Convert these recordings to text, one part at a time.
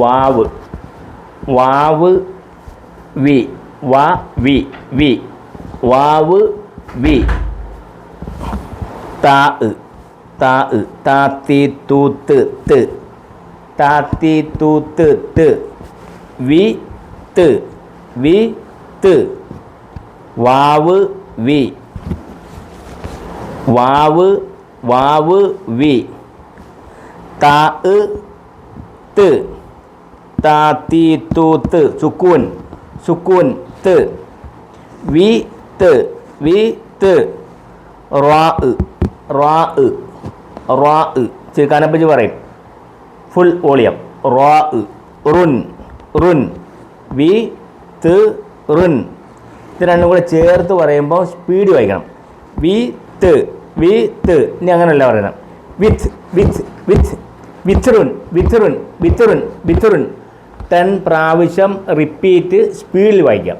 വാവ് വാവ് V വ V V വാവ് V താ താ താത്തി തൂത്ത് ത് താത്തി തൂത്ത് ത് വി ത് വി ത് വാവ് വി വാവ് വാവ് വി താ ത് താത്തി തൂത്ത് സുക്കൂൻ സുക്കൂൻ ത് വി ത് വി ത് റാ റാ റാ കനപ്പിച്ച് പറയും ഫുൾ വോളിയം റാ റുൻ റുൻ വി ത് റുൻ ഇത് രണ്ടും കൂടെ ചേർത്ത് പറയുമ്പോൾ സ്പീഡ് വായിക്കണം വി ത് വി ത് ഇനി അങ്ങനെയല്ല പറയണം വിത്ത് വിത്ത് വിത്ത് വിത്രുൻ വിത്രുൻ വിത്രുൻ വിത്രുൻ 10 പ്രാവശ്യം റിപ്പീറ്റ് സ്പീഡിൽ വായിക്കാം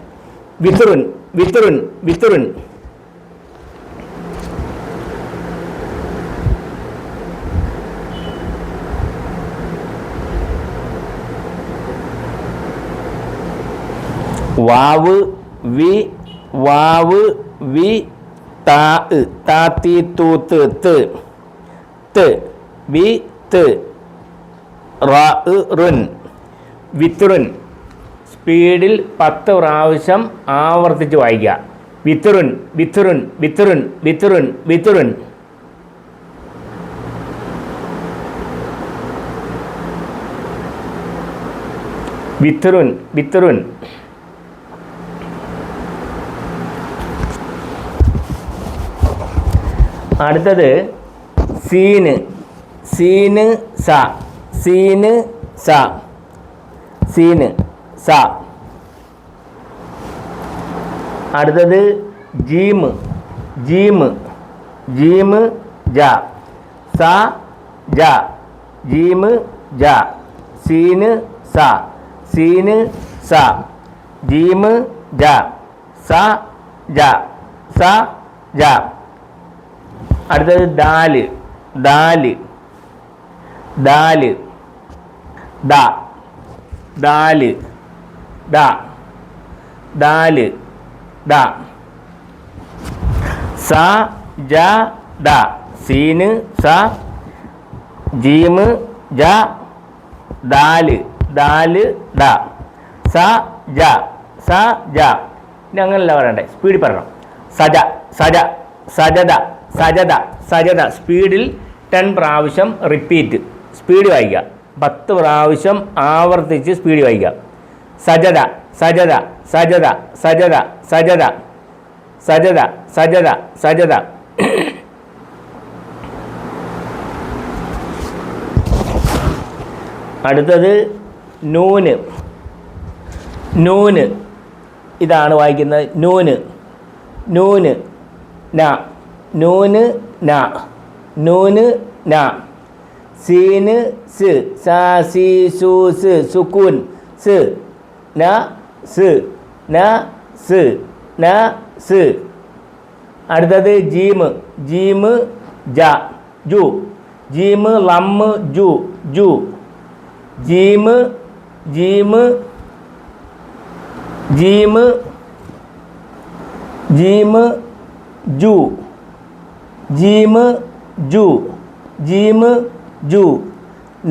വിത്രുൻ വിത്രുൻ വിത്രുൻ വാവ് വി വാവ് വി താ താത്തി തൂത്ത് ത് ത് വി ത് റാ റുൻ വിത്രുൻ സ്പീഡിൽ 10 പ്രാവശ്യം ആവർത്തിച്ച് വായിക്കുക വിത്രുൻ വിത്രുൻ വിത്രുൻ വിത്രുൻ വിത്രുൻ വിത്രുൻ വിത്രുൻ അടുത്തത് സീന് സീന് സ സീന് സ സീന് സ അടുത്തത് ജീമ് ജീമ് ജീമ് ജ സ ജ ജീമ് ജ സീന് സ സീന് സ ജീമ് ജ സ ജ സ ജ അടുത്തത് dal dal dal the dal the dal the സ ജ ദ സീന് സ ജീമ് ജ ദാല് ദാല് ദ സ ജ സ ജ ഇനി അങ്ങനെയല്ല പറയണ്ടേ സ്പീഡിൽ പറയണം സജ സജ സജത സജത സജത സ്പീഡിൽ 10 പ്രാവശ്യം റിപ്പീറ്റ് സ്പീഡ് വായിക്കുക 10 പ്രാവശ്യം ആവർത്തിച്ച് സ്പീഡ് വായിക്കുക സജത സജത സജത സജത സജത സജത സജത സജത അടുത്തത് നൂന് നൂന് ഇതാണ് വായിക്കുന്നത് നൂന് നൂന് ന നൂന് ന നൂന് ന സീന് സ് സാ സി സു സ് സുക്കൂൻ സ് ന സ് ന സ് ന സ് അടുത്തത് ജീമ് ജീമ് ജ ജു ജീമ് ലമ്മ് ജു ജു ജീമ് ജീമ് ജീമ് ജീമ് ജു ജീമ് ജു ജീമ് ജു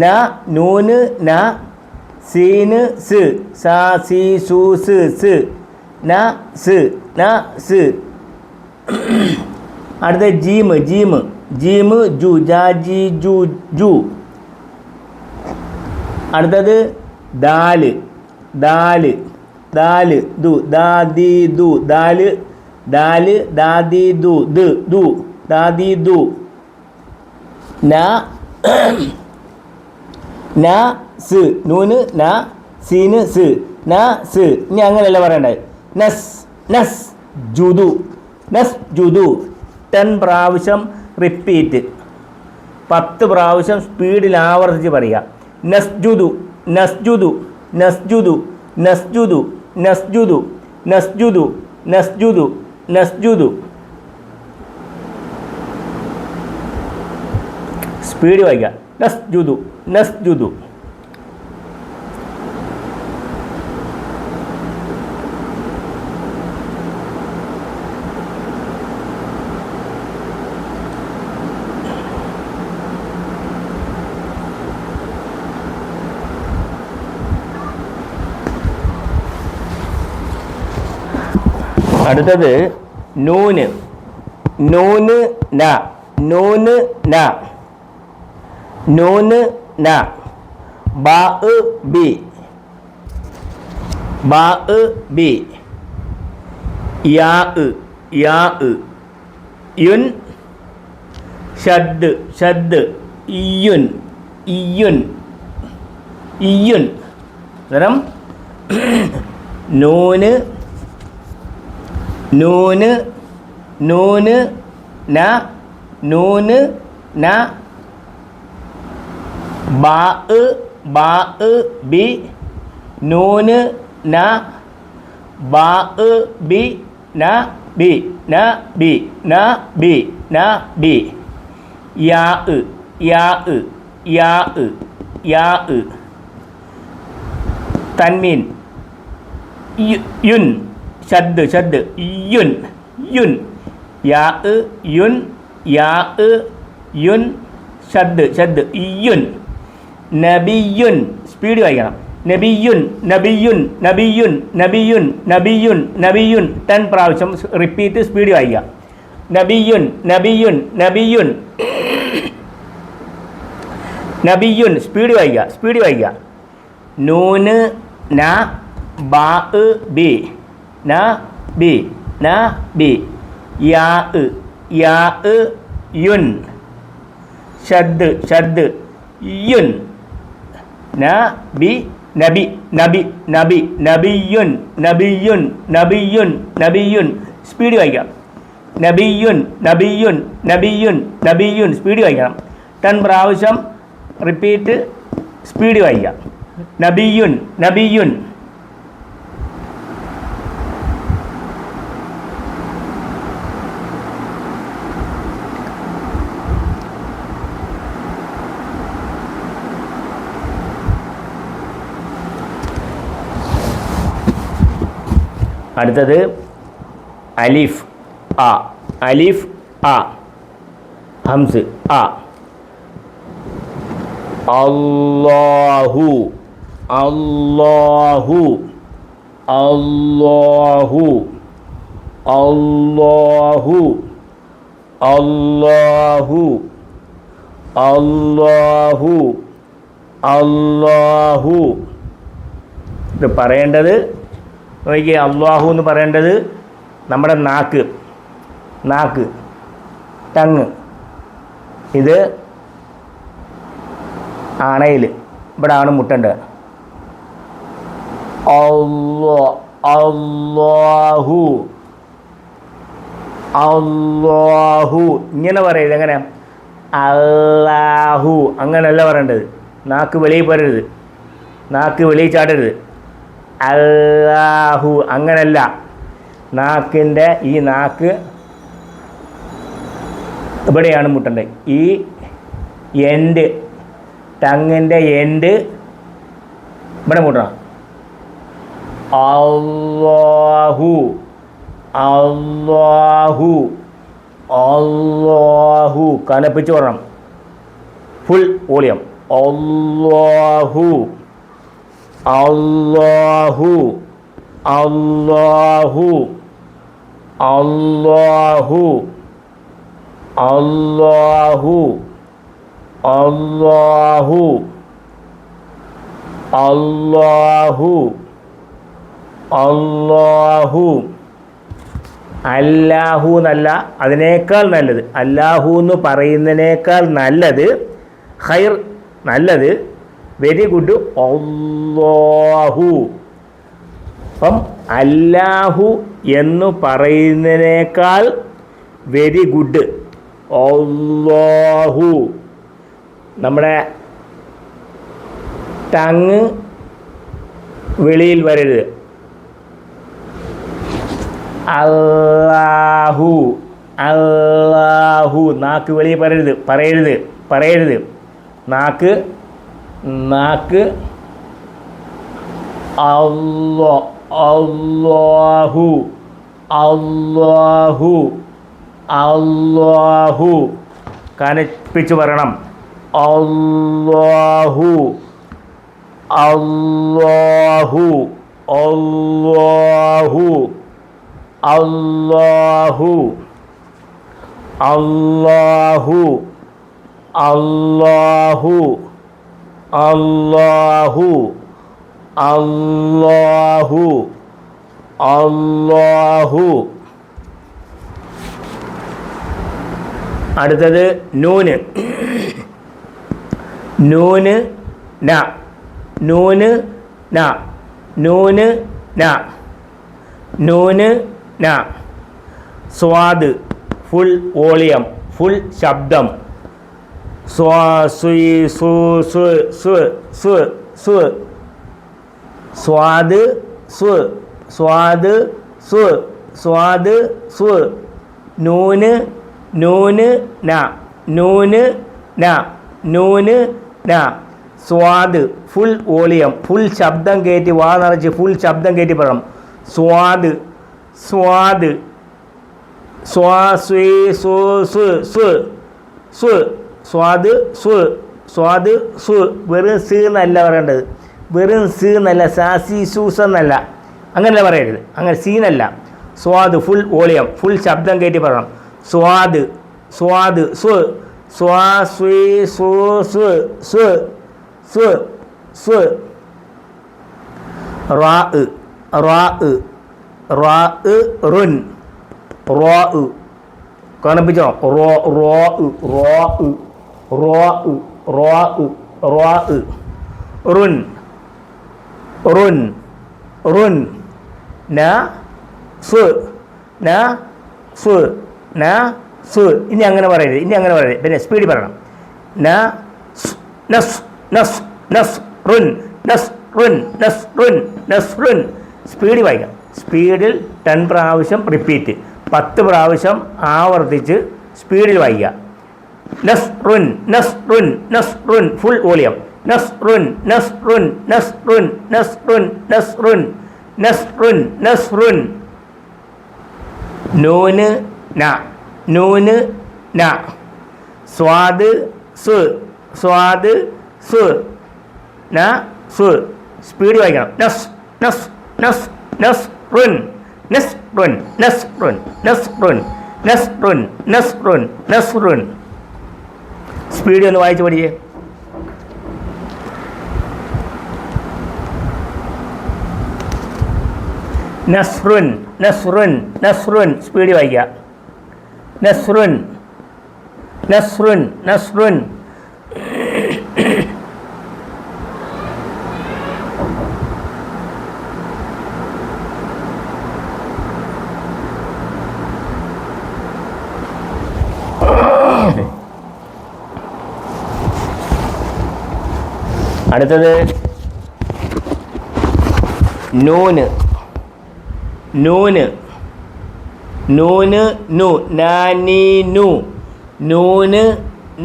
ന നൂന് ന സീന് സ് സാ സി സു സ് സ് ന സ് ന സ് അടുത്ത ജീമ് ജീമ് ജീമ് ജു ജാ ജി ജു ജു അടുത്തത് ദാല് ദാല് ദാല് ദു ദാ ദി ദു ദാല് ദാല് ദാ ദി ദു ദ് ദു ദാ ദി ദു ന ന സ് നൂന് ന സീന് സ് ന സ് ഇനി അങ്ങനെയല്ല പറയണ്ടേ നസ് നസ് ജുദു നസ് ജുദു 10 പ്രാവശ്യം റിപ്പീറ്റ് 10 പ്രാവശ്യം സ്പീഡിൽ ആവർത്തിച്ച് പറയുക നസ്ജുദു നസ്ജുദു നസ്ജുദു നസ്ജുദു നസ്ജുദു നസ്ജുദു നസ്ജുദു നസ്ജുദു സ്പീഡ് വായിക്കുക നസ്ജുദു നസ്ജുദു അടുത്തത് നൂന്. നൂന് ന, നൂന് ന, നൂന് ന. ബാ ബി, ബാ ബി. യാ യാ. യുൻ ഷദ് ഷദ്. ഇയുൻ ഇയുൻ ഇയുൻ. അന്നേരം നൂന് നൂന് നൂന് ന, നൂന് ന. ബാ ബാ ബി, നൂന് ന. ബാ ബി ന ബി ന ബി ന ബി ന ബി. യാ യാ യാ യാ. തൻമീൻ യുൻ ഷദ് ഷദ്. യുൻ യുൻ. യാ യുൻ യാ യുൻ. ഷദ് ഷദ്. യുൻ. നബിയുൻ. സ്പീഡ് വായിക്കണം. നബിയുൻ നബിയുൻ നബിയുൻ നബിയുൻ നബിയുൻ നബിയുൻ. 10 പ്രാവശ്യം റിപ്പീറ്റ്, സ്പീഡ് വായിക്കുക. നബിയുൻ നബിയുൻ നബിയുൻ നബിയുൻ. സ്പീഡ് വായിക്കുക, സ്പീഡ് വായിക്കുക. നൂന് ന, ബാ ബി ന ബി ന ബി. യാ യാ യുൻ. ഷദ് ഷദ്. യുൻ. നബി നബി നബി നബി നബിയുൻ നബിയുൻ നബിയുൻ നബിയുൻ. സ്പീഡ് വായിക്കാം. നബിയുൻ നബിയുൻ നബിയുൻ നബിയുൻ. സ്പീഡ് വായിക്കണം. 10 പ്രാവശ്യം റിപ്പീറ്റ്, സ്പീഡ് വായിക്കാം. നബിയുൻ നബിയുൻ. അടുത്തത് അലിഫ് ആ. അലിഫ് ആ. ഹംസ് ആ. അല്ലാഹു അല്ലാഹു അല്ലാഹു അല്ലാഹു അല്ലാഹു അല്ലാഹു അല്ലാഹു. ഇത് പറയേണ്ടത് നോക്കിയേ. അല്ലാഹു എന്ന് പറയേണ്ടത് നമ്മുടെ നാക്ക്, നാക്ക്, ടങ്. ഇത് ആണയിൽ ഇവിടെ ആണ് മുട്ടേണ്ടത്. അല്ലാഹു അല്ലാഹു ഇങ്ങനെ പറയരുത്. എങ്ങനെ? അല്ലാഹു അങ്ങനെയല്ല പറയേണ്ടത്. നാക്ക് വെളിയിൽ പോരരുത്, നാക്ക് വെളിയിൽ ചാടരുത്. അല്ലാഹു അങ്ങനല്ല. നാക്കിൻ്റെ ഈ നാക്ക് ഇവിടെയാണ് മുട്ടേണ്ടത്. ഈ എൻഡ്, ടങ്ങിൻ്റെ എൻഡ് ഇവിടെ മുട്ടണം. അല്ലാഹു അല്ലാഹു അല്ലാഹു. കനപ്പിച്ച് പറയണം, ഫുൾ വോളിയം. അല്ലാഹു അല്ലാഹു അല്ലാഹു അല്ലാഹു അല്ലാഹു അല്ലാഹു അല്ലാഹു അല്ലാഹു. അല്ലാഹു എന്നല്ല, അതിനേക്കാൾ നല്ലത്. അല്ലാഹു എന്ന് പറയുന്നതിനേക്കാൾ നല്ലത്, ഖൈർ, നല്ലത്, വെരി ഗുഡ് അല്ലാഹു. അപ്പം അല്ലാഹു എന്ന് പറയുന്നതിനേക്കാൾ വെരി ഗുഡ് അല്ലാഹു. നമ്മുടെ ടങ് വെളിയിൽ വരരുത്. അല്ലാഹു അല്ലാഹു. നാക്ക് വെളിയിൽ പറയരുത്. നാക്ക് അല്ലാഹു അല്ലാഹു അല്ലാഹു. കനപ്പിച്ച് പറയണം. അല്ലാഹു അല്ലാഹു അല്ലാഹു അല്ലാഹു അല്ലാഹു അല്ലാഹു അല്ലാഹു അല്ലാഹു അല്ലാഹു. അടുത്തത് നൂന്. നൂന് ന നൂന് ന നൂന് ന നൂന് ന. സ്വാദ് ഫുൾ വോളിയം, ഫുൾ ശബ്ദം. സ്വാദ് സ്വ സ്വാദ് സ്വ സ്വാദ് സ്വ. നൂന് നൂന് ന നൂന് ന നൂന് ന. സ്വാദ് ഫുൾ വോളിയം, ഫുൾ ശബ്ദം കയറ്റി വാ നിറച്ച് ഫുൾ ശബ്ദം കയറ്റി പറയണം. സ്വാദ് സ്വാദ് സ്വാ സ്വീ സ്വ സ്വ സ്വ സ്വ സ്വാദ് സ്വ സ്വാദ് സ്വ. വെറും സ് എന്നല്ല പറയേണ്ടത്, വെറും സ് എന്നല്ല, സാസി സൂസ് എന്നല്ല, അങ്ങനെയല്ല പറയരുത്, അങ്ങനെ സീനല്ല. സ്വാദ് ഫുൾ വോളിയം, ഫുൾ ശബ്ദം കയറ്റി പറയണം. സ്വാദ് സ്വാദ് സ്വ സ്വാ സ്വീ സ്വ സ്വ സ്വ സ്വ സ്വ. റാ റാ റാ റുൻ റോ. കാണിപ്പിച്ചോ? റോ റോ റോ റോ റോ റോ. റുൻ റുൻ റുൻ. ന സ്വ ന സ്വ ന സ്വ. ഇനി അങ്ങനെ പറയരുത്, ഇനി അങ്ങനെ പറയരുത്, പിന്നെ സ്പീഡിൽ പറയണം. ന നസ് നസ് നസ് റുൻ നസ് റുൻ നസ് റുൻ നസ് റുൻ. സ്പീഡിൽ വായിക്കാം. സ്പീഡിൽ 10 പ്രാവശ്യം റിപ്പീറ്റ്, 10 പ്രാവശ്യം ആവർത്തിച്ച് സ്പീഡിൽ വായിക്കുക. നസ് റുൻ നസ് റുൻ നസ് റുൻ. Full volume. നസ് റുൻ നസ് റുൻ നസ് റുൻ നസ് റുൻ നസ് റുൻ നസ് റുൻ നസ് റുൻ. നൂന് ന നൂന് ന. സ്വാദ് സ്വ സ്വാദ് സ്വ ന സ്വ. സ്പീഡ് വായിക്കണം. നസ് നസ് നസ് നസ് റുൻ നസ് റുൻ നസ് റുൻ നസ് റുൻ നസ് റുൻ നസ് റുൻ നസ് റുൻ. സ്പീഡ് ഒന്ന് വായിച്ച് പഠിക്കേ. നസ്റുൻ നസ്റുൻ നസ്റുൻ. സ്പീഡ് വായിക്കുക. നസ്റുൻ നസ്റുൻ നസ്റുൻ. അടുത്തത് നൂന് നൂന് നൂന് നു നാനി നു നൂന്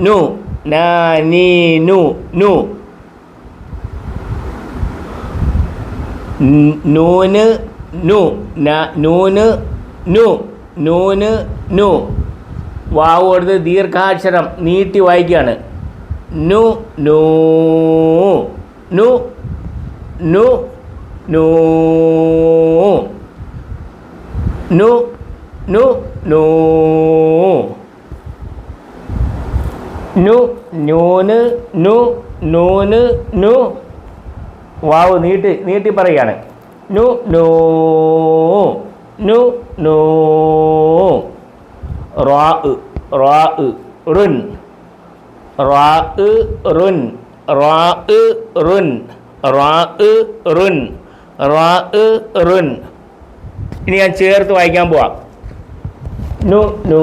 നു നാനി നു നു. നൂന് നു നൂന് നു നൂന് നു. വാവ് കൊടുത്ത് ദീർഘാക്ഷരം നീട്ടി വായിക്കുകയാണ്. നു നൂ നു നു നൂ നു നു നൂ നു നൂന് നു നൂന് നു. വാവ് നീട്ടി നീട്ടി പറയുകയാണ്. നു നൂ നു നൂ. റാ റാ റുൻ റാ റുൻ റാ റുൻ റാ റുൻ റാ റുൻ. ഇനി ഞാൻ ചേർത്ത് വായിക്കാൻ പോവാം. നു നൂ.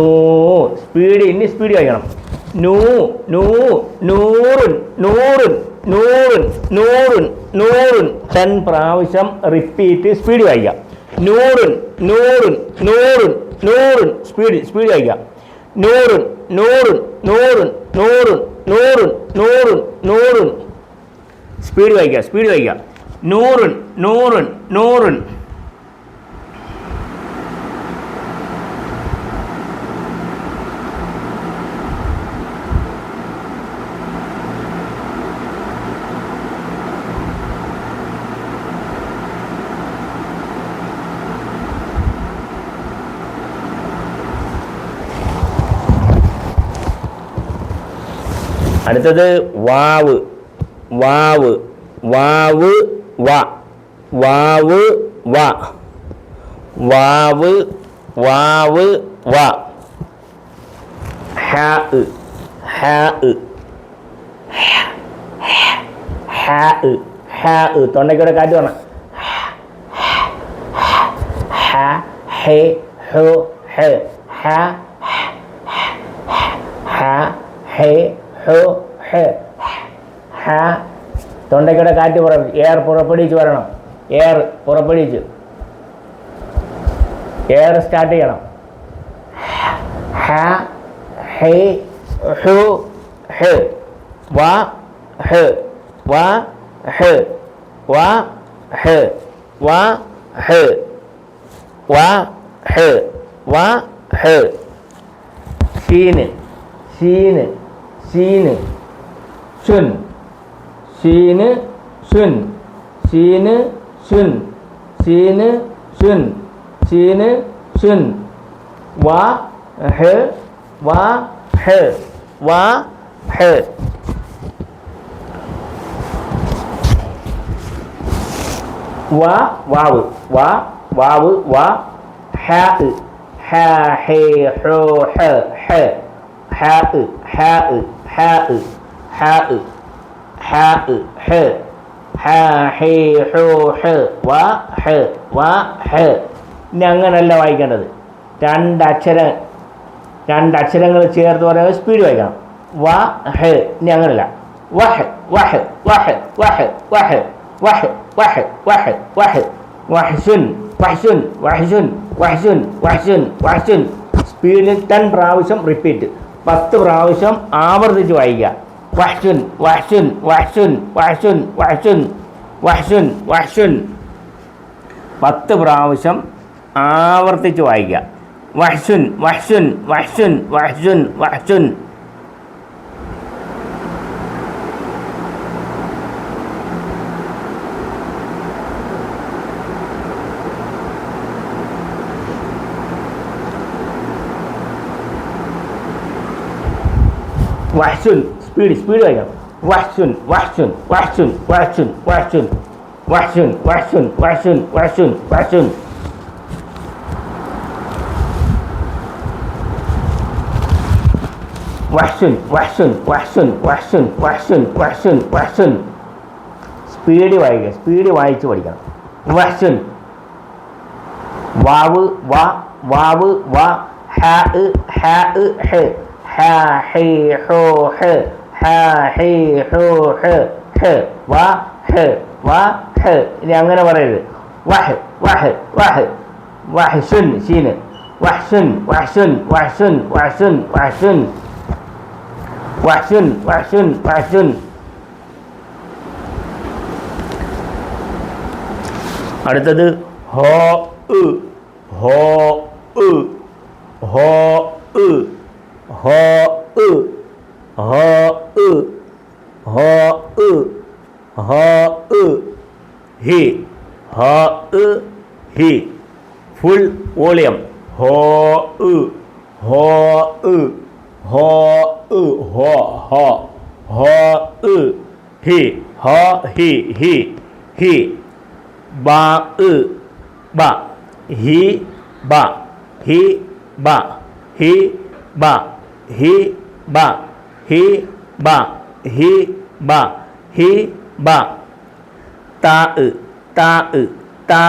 സ്പീഡ്, ഇനി സ്പീഡ് വായിക്കണം. നൂ നൂ നൂറുൻ നൂറുൻ നൂറുൻ നൂറുൻ നൂറുൻ. 10 പ്രാവശ്യം റിപ്പീറ്റ് സ്പീഡ് വായിക്കാം. നൂറുൻ നൂറുൻ നൂറുൻ നൂറുൻ. സ്പീഡ് വായിക്കാം. നൂറുൻ നൂറുൻ നൂറുൻ നൂറുൻ നൂറുൻ നൂറുൻ നൂറുൻ. സ്പീഡ് വായിക്കുക. നൂറുൻ നൂറുൻ നൂറുൻ. അടുത്തത് വാവ് വാവ് വാവ് വ വാവ് വ വാവ് വാവ് വ ഹ ഹ ഹ ഹ തൊണ്ടയ്ക്കൂടെ കാറ്റ് വേണം ഹ ഹെ ഹോ ഹ ഹ ഹ ഹെ ഹോ ഹ ഹ തൊണ്ടയ്ക്കൂടെ കാറ്റ് എയർ പുറപ്പെടുവിച്ച് വരണം എയർ പുറപ്പെടുവിച്ച് എയർ സ്റ്റാർട്ട് ചെയ്യണം ഹ ഹെ ഹു ഹ വ ഹ വ ഹ വ ഹ വ ഹ വ ഹ വ ഹ ഷീന് ഷീന് ഷീന് ഷുൻ ഷീന് ഷുൻ ഷീന് ഷുൻ ഷീന് ഷുൻ ഷീന് ഷുൻ വ ഹ വ ഹ വ ഹ വ വാവ് വ വാവ് വ ഹ ഹ ഹെ ഹോ ഹ ഹ ഹ ഹ ഹ ഹ ഹ ഹ ഹ ഹെ ഹോ ഹ വ ഹ വ ഹ ഇനി അങ്ങനല്ല വായിക്കേണ്ടത് രണ്ടക്ഷരങ്ങൾ ചേർത്ത് പറയുമ്പോൾ സ്പീഡ് വായിക്കണം വ ഹ ഇനി അങ്ങനല്ല വഹ് വഹ് വഹ് വഹ് വഹ് വഹ് വഹ് വഹ് വഹ് വഹ്സുൻ വഹ്സുൻ വഹ്സുൻ വഹ്സുൻ വഹ്സുൻ വഹ്സുൻ സ്പീഡിൽ 10 പ്രാവശ്യം റിപ്പീറ്റ് 10 പ്രാവശ്യം ആവർത്തിച്ച് വായിക്കുക വഹ്സുൻ വഹ്സുൻ വഹ്സുൻ വഹ്സുൻ വഹ്സുൻ വഹ്സുൻ വഹ്സുൻ 10 പ്രാവശ്യം ആവർത്തിച്ച് വായിക്കുക വഹ്സുൻ വഹ്സുൻ വഹ്സുൻ വഹ്സുൻ വഹ്സുൻ വഹ്സുൻ സ്പീഡ് വായിക്കണം വഹ്സുൻ വഹ്സുൻ വഹ്സുൻ വഹ്സുൻ വഹ്സുൻ വഹ്സുൻ വഹ്സുൻ വഹ്സുൻ വഹ്സുൻ വഹ്സുൻ വഹ്സുൻ വഹ്സുൻ വഹ്സുൻ വഹ്സുൻ വഹ്സുൻ വഹ്സുൻ വഹ്സുൻ സ്പീഡ് വായിക്കുക സ്പീഡ് വായിച്ച് പഠിക്കണം വഹ്സുൻ വാവ് വ വാവ് വ ഹ ഹ ഹ ഹ ഹെ ഹോ ഹ ഹ ഹെ ഹോ ഹ ഹ വ ഹ വ ഹ ഇനി അങ്ങനെ പറയരുത് വഹ് വഹ് വഹ് വഹ്സുൻ ഷീന് വഹ്സുൻ വഹ്സുൻ വഹ്സുൻ വഹ്സുൻ വഹ്സുൻ വഹ്സുൻ വഹ്സുൻ വഹ്സുൻ അടുത്തത് ഹോ ഹോ ഹോ ഹോ ഹോ ഹോ ഹോ ഹി ഹോ ഹി ഫുൾ വോളിയം ഹോ ഹോ ഹോ ഹോ ഹോ ഹോ ഹി ഹോ ഹി ഹി ഹി ബ ബ ഹി ബ ഹി ബ ഹി ബ ഹി ബ ഹി ബ ഹി ബ ഹി ബ താ താ താ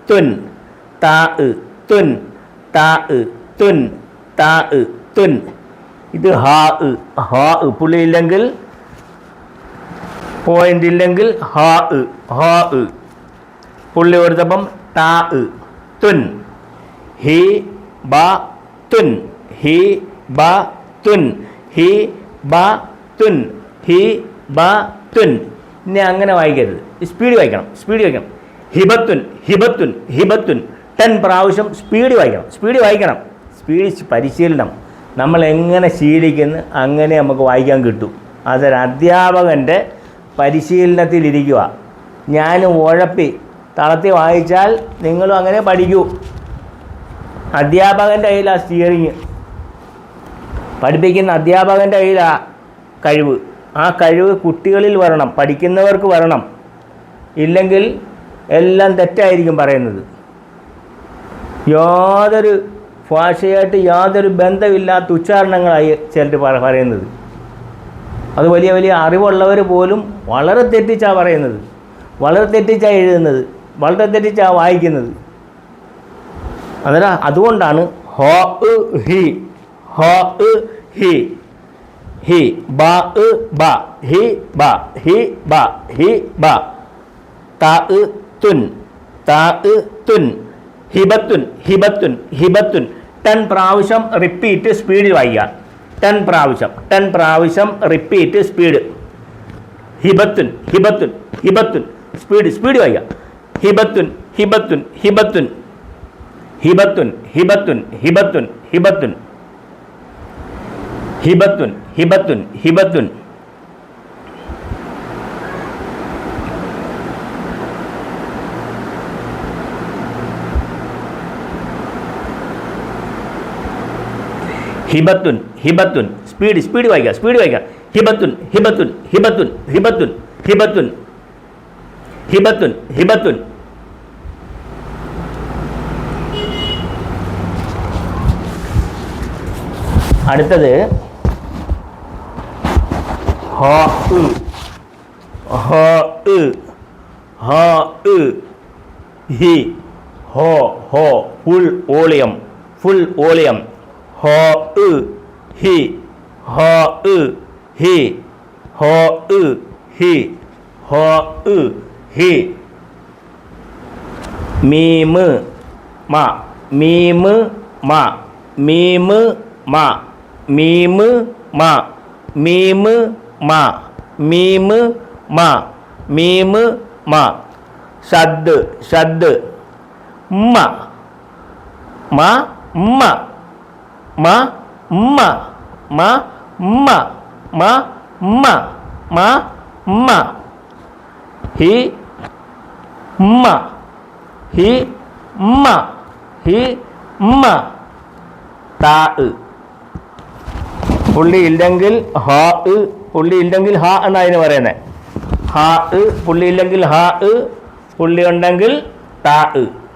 തുൻ താ തുൻ താ തുൻ താ തുൻ ഇത് ഹാ പുള്ളി ഇല്ലെങ്കിൽ പോയിന്റ് ഇല്ലെങ്കിൽ ഹാ പുള്ളി കൊടുത്തപ്പം താ തുൻ ഹി ബ തുൻ ഹി ബ തുൻ ഹി ബ തുൻ ഹി ബ തുൻ ഇനി അങ്ങനെ വായിക്കരുത് സ്പീഡ് വായിക്കണം ഹിബത്തുൻ ഹിബത്തുൻ ഹിബത്തുൻ 10 പ്രാവശ്യം സ്പീഡ് വായിക്കണം സ്പീഡ് പരിശീലനം നമ്മൾ എങ്ങനെ ശീലിക്കുന്നു അങ്ങനെ നമുക്ക് വായിക്കാൻ കിട്ടും അതൊരു അധ്യാപകൻ്റെ പരിശീലനത്തിലിരിക്കുക ഞാൻ ഉഴപ്പി തളർത്തി വായിച്ചാൽ നിങ്ങളും അങ്ങനെ പഠിക്കൂ അധ്യാപകൻ്റെ കയ്യിലാണ് സ്റ്റിയറിങ് പഠിപ്പിക്കുന്ന അധ്യാപകൻ്റെ കയ്യിലാണ് കഴിവ് ആ കഴിവ് കുട്ടികളിൽ വരണം, പഠിക്കുന്നവർക്ക് വരണം. ഇല്ലെങ്കിൽ എല്ലാം തെറ്റായിരിക്കും പറയുന്നത്. യാതൊരു ഭാഷയായിട്ട് യാതൊരു ബന്ധമില്ലാത്ത ഉച്ചാരണങ്ങളായി ചിലർ പറയുന്നത്. അത് വലിയ വലിയ അറിവുള്ളവർ പോലും വളരെ തെറ്റിച്ചാണ് പറയുന്നത്, വളരെ തെറ്റിച്ചാണ് എഴുതുന്നത്, വളരെ തെറ്റിച്ചാണ് വായിക്കുന്നത്. അന്നേരം അതുകൊണ്ടാണ് ഹോ ഹി, ഹോ ഹി, ഹി ബ ബ, ഹി ബ, ഹി ബ, ഹി ബ, ത തുൻ, ത തുൻ, ഹിബത്തുൻ, ഹിബത്തുൻ, ഹിബത്തുൻ. 10 പ്രാവശ്യം റിപ്പീറ്റ് സ്പീഡിൽ വായിക്കുക. 10 പ്രാവശ്യം, 10 പ്രാവശ്യം റിപ്പീറ്റ് സ്പീഡ്. ഹിബത്തുൻ, ഹിബത്തുൻ, ഹിബത്തുൻ, സ്പീഡ് വായിക്കുക. ഹിബത്തുൻ, ഹിബത്തുൻ, ഹിബത്തുൻ, ഹിബത്തുൻ, ഹിബത്തുൻ, ഹിബത്തുൻ, ഹിബത്തുൻ, ഹിബത്തുൻ, ഹിബത്തുൻ, ഹിബത്തുൻ. ഹിബത്തുൻ, ഹിബത്തുൻ, സ്പീഡ് വായിക്കുക. ഹിബത്തുൻ, ഹിബത്തുൻ, ഹിബത്തുൻ, ഹിബത്തുൻ, ഹിബത്തുൻ, ഹിബത്തുൻ, ഹിബത്തുൻ. അടുത്തത് ഹ ഹി, ഹോ ഹോ, ഫുൾ വോളിയം, ഫുൾ വോളിയം. ഹോ ഹി, ഹോ ഹി, ഹോ ഹി, ഹോ ഹി. മീമ് മ, മീമ് മ, മീമ് മ, മീമ് മ, മീമ് മ, മീമ് മ, മീമ് മ. ഷദ്, ഷദ് മ, മ, മ, മ, മ, മ, മ, മ, മ, മ, മ. ഹി മ, ഹി മ, ഹി മ. താ, പുള്ളി ഇല്ലെങ്കിൽ ഹ, പുള്ളി ഇല്ലെങ്കിൽ ഹ എന്നതിന് പറയുന്നത്. ഹ, പുള്ളി ഇല്ലെങ്കിൽ ഹ, പുള്ളി ഉണ്ടെങ്കിൽ താ,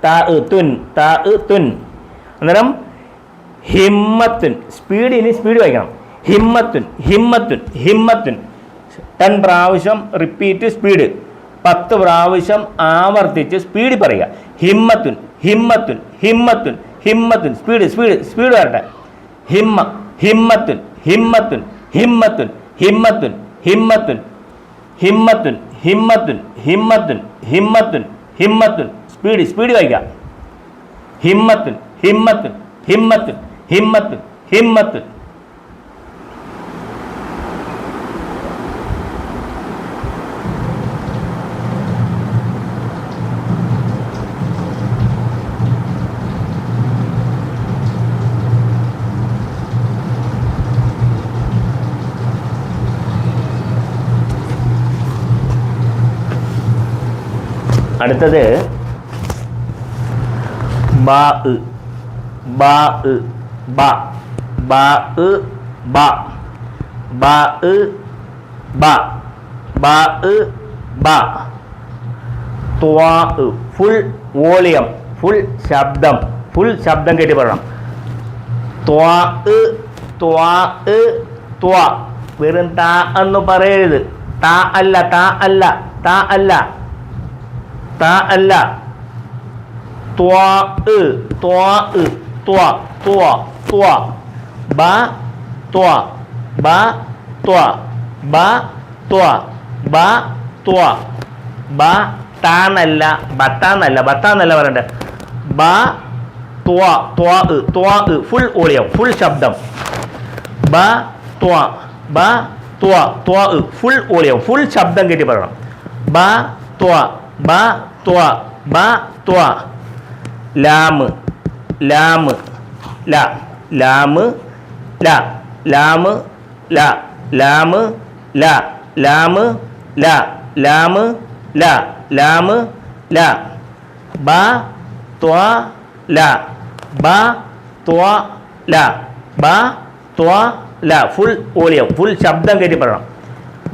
താ തുൻ, താ തുൻ. അന്നേരം ഹിമ്മത്തുൻ, സ്പീഡ് വായിക്കണം. ഹിമ്മത്തുൻ, ഹിമ്മത്തുൻ, ഹിമ്മത്തുൻ. 10 പ്രാവശ്യം റിപ്പീറ്റ് സ്പീഡ്, 10 പ്രാവശ്യം ആവർത്തിച്ച് സ്പീഡ് പറയുക. ഹിമ്മത്തുൻ, ഹിമ്മത്തുൻ, ഹിമ്മത്തുൻ, ഹിമ്മത്തുൻ. സ്പീഡ് വരട്ടെ. ഹിമ്മ, ഹിമ്മത്തുൻ, ഹിമ്മത്തുൻ, ഹിമ്മത്തുൻ, ഹിമ്മത്തുൻ, ഹിമ്മത്തുൻ, ഹിമ്മത്തുൻ, ഹിമ്മത്തുൻ, ഹിമ്മത്തുൻ, ഹിമ്മത്തുൻ, ഹിമ്മത്തുൻ. സ്പീഡ് വായിക്കുക. ഹിമ്മത്തുൻ, ഹിമ്മത്തുൻ, ഹിമ്മത്തുൻ, ഹിമ്മത്തുൻ, ഹിമ്മത്തുൻ. അടുത്തത് ബാ, ബാ, ബ, ബാ, ബ, ബാ, ബ, ബാ, ബ. ത്വാ, ഫുൾ വോളിയം, ഫുൾ ശബ്ദം കേട്ടി പറയണം. ത്വാ, ത്വാ, ത്വാ. വെറും താ എന്ന് പറയരുത്. താ അല്ല, താ അല്ല, താ അല്ല, താ അല്ല. ത്വാ, ത്വാ, ത്വാ, ത്വാ, ത്വാ. ബ, ത്വാ, ബ, ത്വാ, ബ, ത്വാ, ബ, ത്വാ. ബ താന്നല്ല, ബത്താന്നല്ല പറയണ്ടേ. ബ, ത്വാ, ത്വാ, ത്വാ, ഫുൾ വോളിയം, ഫുൾ ശബ്ദം. ബ, ത്വാ, ബ, ത്വാ, ത്വാ, ഫുൾ വോളിയം, ഫുൾ ശബ്ദം കേട്ടി പറയണം. ബ, ത്വാ, ബ, ത്വാ, ബ, ത്വാ. ലാമ്, ലാമ്, ല, ലാമ്, ല, ലാമ്, ല, ലാമ്, ല, ലാമ്, ല, ലാമ്, ല, ലാമ്, ല. ബ, ത്വാ, ല, ബ, ത്വാ, ല, ബ, ത്വാ, ല. ഫുൾ വോളിയം, ഫുൾ ശബ്ദം കേട്ടി പറയണം.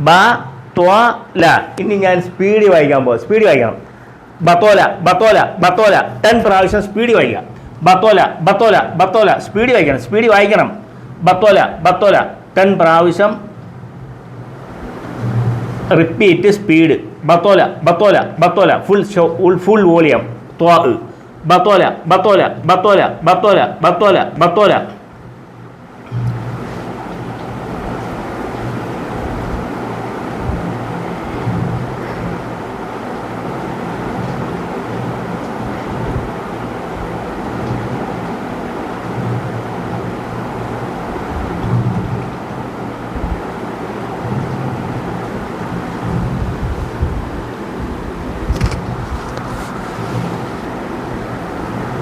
ബത്തോല. ഇനി ഞാൻ സ്പീഡ് വായിക്കാൻ പോകും. സ്പീഡ് വായിക്കണം. ബത്തോല ബത്തോല ബത്തോല 10 പ്രാവശ്യം സ്പീഡ് വായിക്കാം. ബത്തോല ബത്തോല ബത്തോല സ്പീഡ് വായിക്കണം. സ്പീഡ് വായിക്കണം. ബത്തോല ബത്തോല 10 പ്രാവശ്യം റിപ്പീറ്റ് സ്പീഡ്. ബത്തോല ബത്തോല ബത്തോല ഫുൾ വോളിയം. ബത്തോല ബത്തോല ബത്തോല ബത്തോല ബത്തോല ബത്തോല.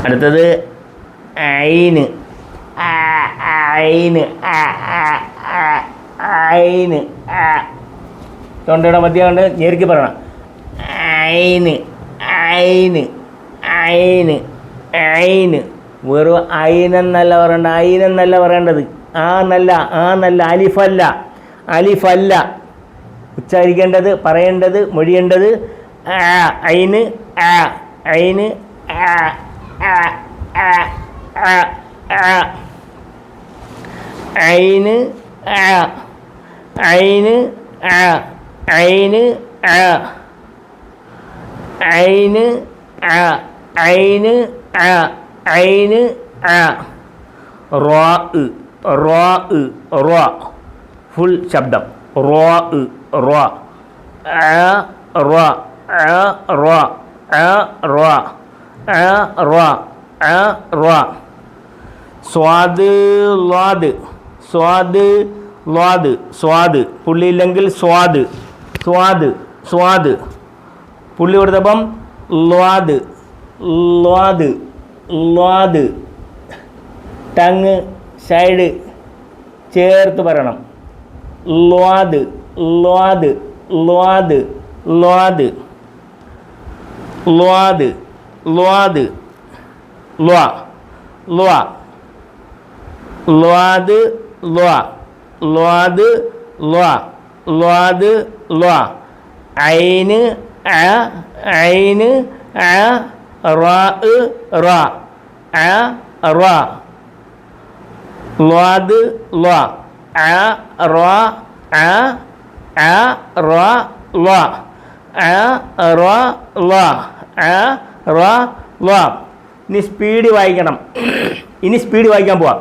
അടുത്തത് ഐന്. ഐന് ഐന് തൊണ്ടയുടെ മധ്യ കൊണ്ട് ഞെരുക്കി പറയണം. ഐന് ഐന് ഐന് ഐന്. വെറും ഐനെന്നല്ല പറയേണ്ട, ഐനെന്നല്ല പറയേണ്ടത്. നല്ല അലിഫല്ല, അലിഫല്ല. ഉച്ചാരിക്കേണ്ടത്, പറയേണ്ടത്, മൊഴിയേണ്ടത് ഐന് ഐന് ഐന് ഐന് ഐന് ഐന് ഐന് ഐന് റോ റോ ഫുൾ ശബ്ദം. റോ റോ റോ റോ റോ റോ റോ. സ്വാദ് ലാദ് സ്വാദ് ലാദ് സ്വാദ് പുള്ളിയില്ലെങ്കിൽ സ്വാദ് സ്വാദ് സ്വാദ്. പുള്ളി കൊടുത്തപ്പം ലാദ് ലാദ് ലാദ്. ടങ് സൈഡ് ചേർത്ത് പറയണം. ലാദ് ലാദ് ലാദ് ലാദ് ലാദ് ലാദ് ലാ ലാ ലാദ് ലാ ലാദ് ലാ ലാദ് ലാ. ഐന് ഐന് റാ റാ റാ. ലാദ് ലാ റാ റാ ലാ റാ ലാ റാ ലാ. ഇനി സ്പീഡ് വായിക്കണം. ഇനി സ്പീഡ് വായിക്കാൻ പോവാം.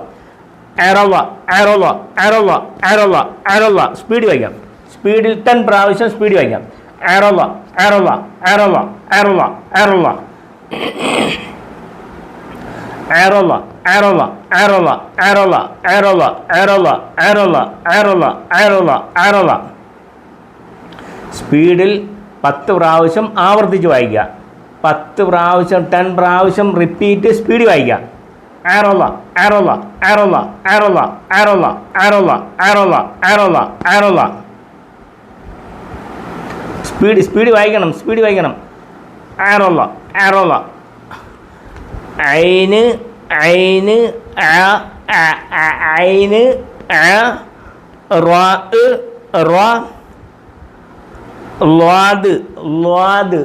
ആരോള ആരോള ആരോള ആരോള ആരോള. സ്പീഡ് വായിക്കാം. സ്പീഡിൽ 10 പ്രാവശ്യം സ്പീഡ് വായിക്കാം. ആരോള ആരോള ആരോള ആരോള ആരോള ആരോള ആരോള ആരോള ആരോള ആരോള ആരോള ആരോള ആരോള ആരോള ആരോള. സ്പീഡിൽ 10 പ്രാവശ്യം ആവർത്തിച്ച് വായിക്കുക. 10 പ്രാവശ്യം 10 പ്രാവശ്യം റിപ്പീറ്റ് സ്പീഡ് വായിക്കാം. ആരോള ആരോള ആരോള ആരോള ആരോള ആരോള ആരോള ആരോള ആരോള. സ്പീഡ് വായിക്കണം. സ്പീഡ് വായിക്കണം. ആരോള ആരോള. ഐന് ഐന് ഐന് റോ റോ. ലാദ് ലാദ്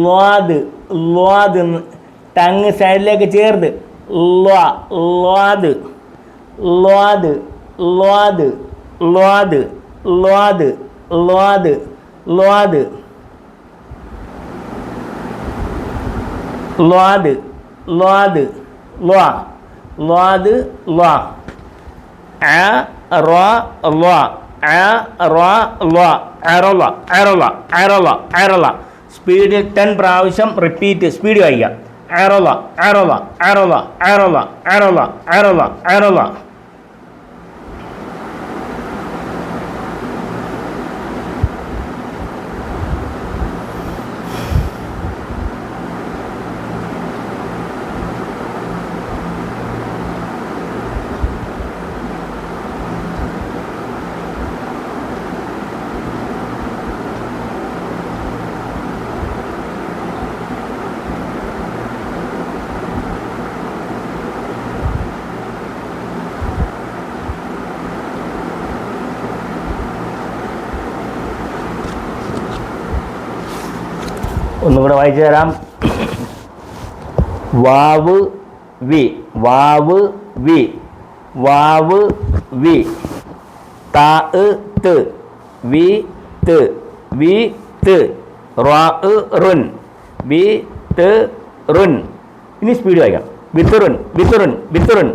ലാദ് ലാദ്. ടങ് സൈഡിലേക്ക് ചേർത്ത് ലാദ് ലാദ് ലാദ് ലാദ് ലാദ് ലാദ് ലാദ് ലാദ് ലാദ് ലാ ലാദ് ലാ റോ ലാ റോ ലാ ആരോള ആരോള ആരോള ആരോള. സ്പീഡിൽ 10 പ്രാവശ്യം റിപ്പീറ്റ് സ്പീഡ് വായിക്കാം. ആരോള ആരോള ആരോള ആരോള ആരോള ആരോള ആരോള. ഒന്നും കൂടെ വായിച്ചു തരാം. വാവ് വി, വാവ് വി, വാവ് വി, താ ത്, വി ത്, വി ത്, റാ റുൻ, വി ത് റുൻ. ഇനി സ്പീഡ് വായിക്കാം. വിത്തുറുൻ, വിത്തുറുൻ, വിത്തുറുൻ.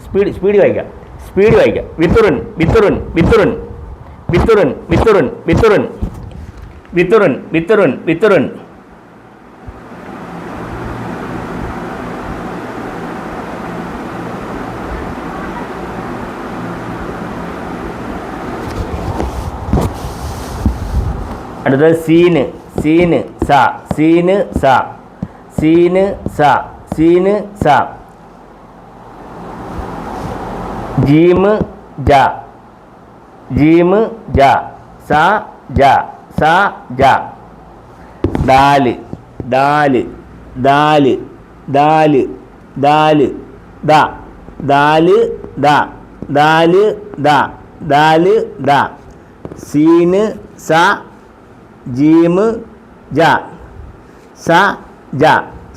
സ്പീഡ് വായിക്കാം, സ്പീഡ് വായിക്കാം. വിത്തുറുൻ, വിത്തുറുൻ, വിത്തുറുൻ, വിത്തുറുൻ, വിത്തുറുൻ, വിത്തുറുൻ, വിത്തുറുൻ, വിത്തുറുൻ, വിത്തുറുൻ. അടുത്തത് സീന്, സീന് സ, സീന് സ, സീന് സ, സീന് സ. ജീമ് ജ, ജീമ് ജ, സ ജ, സ ജ. Dal, dal, dal, dal, dal, the, dal the, dal the, dal the. Scene സ, ജീമ് ജ, സ ജ,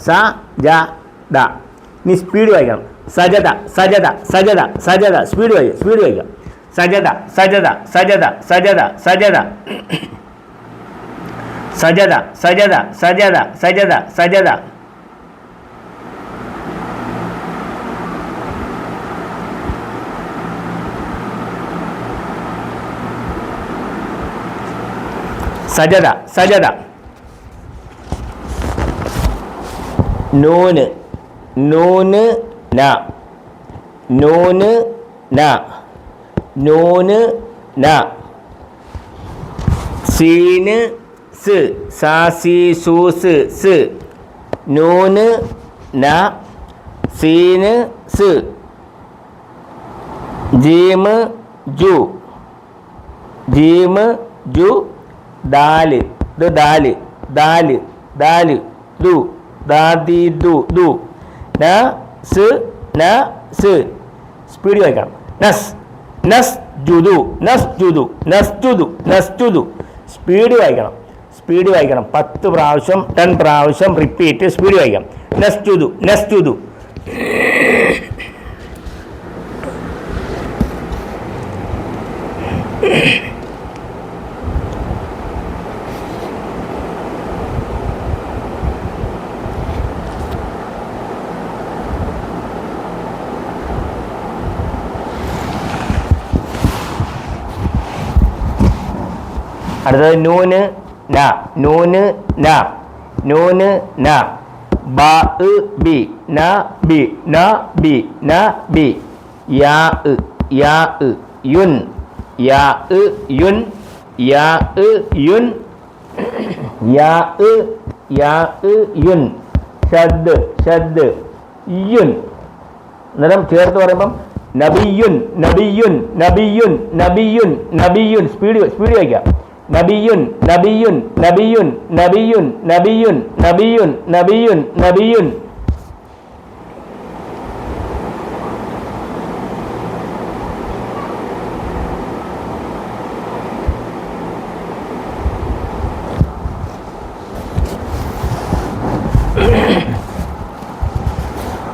സ ജ ദ. ഇനി സ്പീഡ് വായിക്കണം. സജത, സജത, സജത, സജത. സ്പീഡ് വായിക്കാം, സ്പീഡ് വായിക്കാം. സജത, സജത, സജത, സജത, സജത, സജത, സജത, സജത, സജത, സജത. സജദ, സജദ. നൂന്, നൂന് ന, നൂന് ന, നൂന് ന. സീന് സ്, സാ സി സു സ്, സ്. നൂന് ന, സീന് സ്. ജീമ് ജു, ജീമ് ജു. ദാല്, ദ, ദാല്, ദാല്, ദാല്, ദു, ദാദി ദു, ദു. ന സ്, ന സ്. സ്പീഡ് വായിക്കാം. നസ്, നസ് ജുദു, നസ് ജുദു, നസ് ജുദു, നസ് ജുദു. സ്പീഡ് വായിക്കണം, സ്പീഡ് വായിക്കണം. 10 പ്രാവശ്യം 10 പ്രാവശ്യം റിപ്പീറ്റ് സ്പീഡ് വായിക്കാം. നസ് ജുദു, നസ് ജുദു. അടുത്തത് നൂന് ന, നൂന് ന, നൂന് ന. ബ ബി, ന ബി, ന ബി, ന ബി. യാ യാ യുൻ, യാ യുൻ, യാ യുൻ, യാ യാ യുൻ. ഷദ്, ഷദ്, യുൻ. അന്നേരം ചേർത്ത് പറയുമ്പം നബിയുൻ, നബിയുൻ, നബിയുൻ, നബിയുൻ, നബിയുൻ. സ്പീഡ് സ്പീഡ് വായിക്കാം. നബിയുൻ, നബിയുൻ, നബിയുൻ, നബിയുൻ, നബിയുൻ, നബിയുൻ, നബിയുൻ, നബിയുൻ.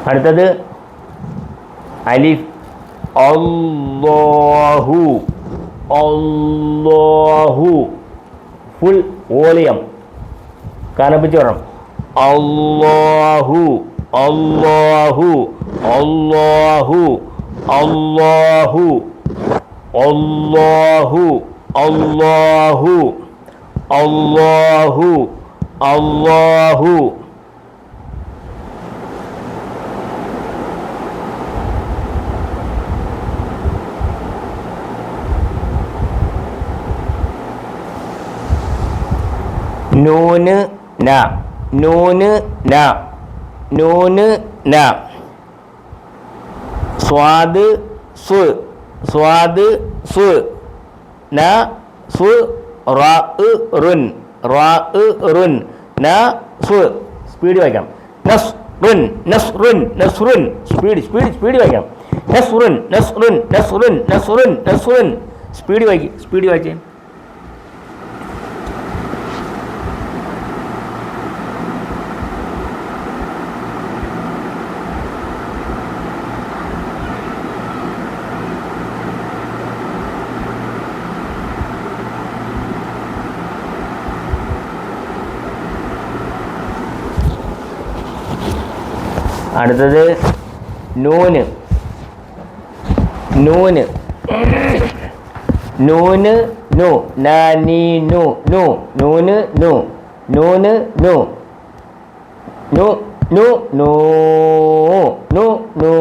അടുത്തത് അലിഫ്. അല്ലാഹു, അല്ലാഹു. ഫുൾ വോളിയം കനപ്പിച്ച് പറയണം. അല്ലാഹു, അല്ലാഹു, അല്ലാഹു, അല്ലാഹു, അല്ലാഹു, അല്ലാഹു, അല്ലാഹു, അല്ലാഹു. നൂന് ന, നൂന് ന, നൂന് ന. സ്വാദ് സു, സ്വാദ് സു. ന സു, റാ റുൻ, റാ റുൻ, ന സു. സ്പീഡ് വായിക്കാം. നസ് റുൻ, നസ് റുൻ, നസ് റുൻ. സ്പീഡ് സ്പീഡ് സ്പീഡ് വായിക്കാം. നസ് റുൻ, നസ് റുൻ, നസ് റുൻ, നസ് റുൻ, നസ് റുൻ. സ്പീഡ് വായിക്കും, സ്പീഡ് വായിച്ചേ. അടുത്തത് നൂന് നൂന് നൂന് നു ന നീ നു നു നൂന് നു നൂന് നു നു നു നൂ നു നൂ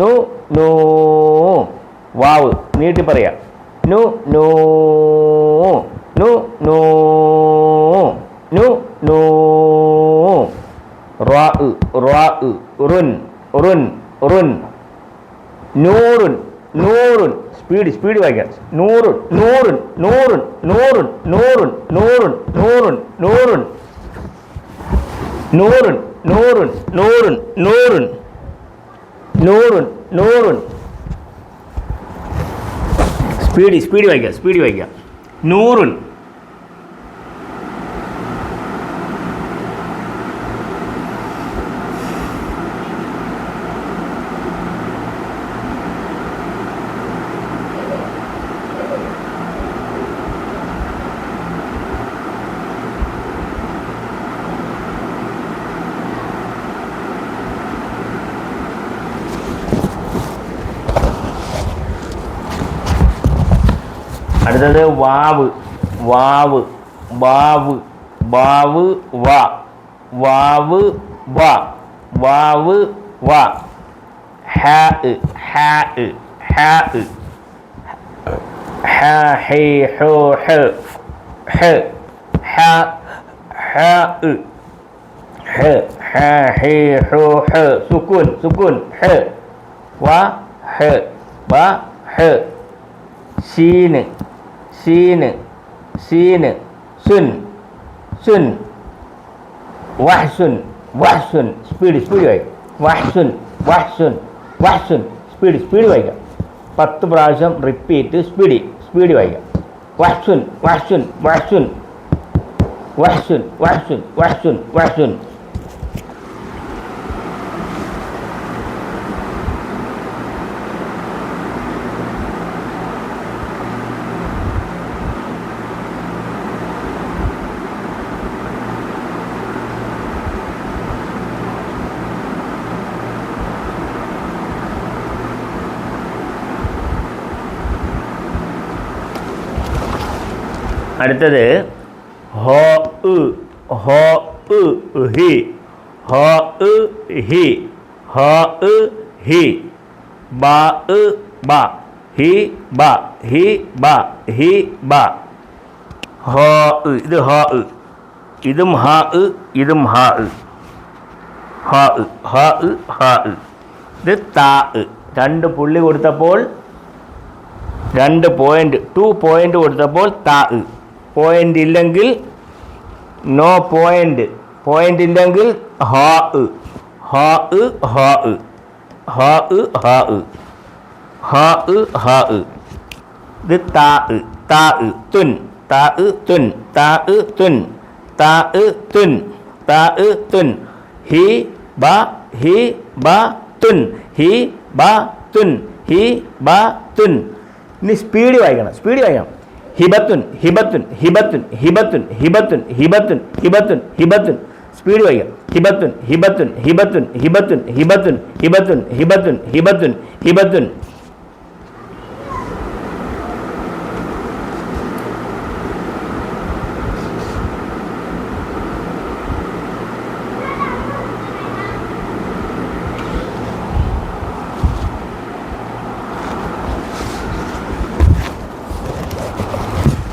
നു നൂ വാവ് നീട്ടി പറയാം നു നൂ നു നൂ നു നൂ റാ റാ റുൻ റുൻ റുൻ നൂറുൻ നൂറുൻ സ്പീഡ് വായിക്കാം നൂറുൻ നൂറുൻ നൂറുൻ നൂറുൻ നൂറുൻ നൂറുൻ നൂറുൻ നൂറുൻ നൂറുൻ നൂറുൻ നൂറുൻ നൂറുൻ നൂറുൻ നൂറുൻ സ്പീഡ് വായിക്കാം നൂറുൻ അടുത്തത് വാവ് വാവ് വാവ് വാവ് വ വാവ് വ വാവ് വ ഹ ഹ ഹ ഹ ഹൈ ഹോ ഹ ഹ ഹ ഹ ഹ ഹ ഹൈ ഹോ ഹ സുക്കൂൻ ഹ വ ഹ വ ഹ ഷീന് സുൻ വഹ്സുൻ സ്പീഡ് വായിക്കാം വഹ്സുൻ സ്പീഡ് വായിക്കാം 10 പ്രാവശ്യം റിപ്പീറ്റ് സ്പീഡ് വായിക്കാം വഹ്സുൻ അടുത്തത് ഹോ ഹി ബ ഹി ബ ഹോ ഇത് ഹോ ഇതും ഇത് താ 2 പുള്ളി കൊടുത്തപ്പോൾ 2 പോയിന്റ് 2 പോയിന്റ് കൊടുത്തപ്പോൾ താ പോയിന്റ് ഇല്ലെങ്കിൽ നോ പോയിന്റ് ഇല്ലെങ്കിൽ ഇത് തുൻ ഹി ബ തുൻ ഇനി സ്പീഡ് വായിക്കണം ഹിബത്തുൻ സ്പീഡ് വായിക്കാം ഹിബത്തുൻ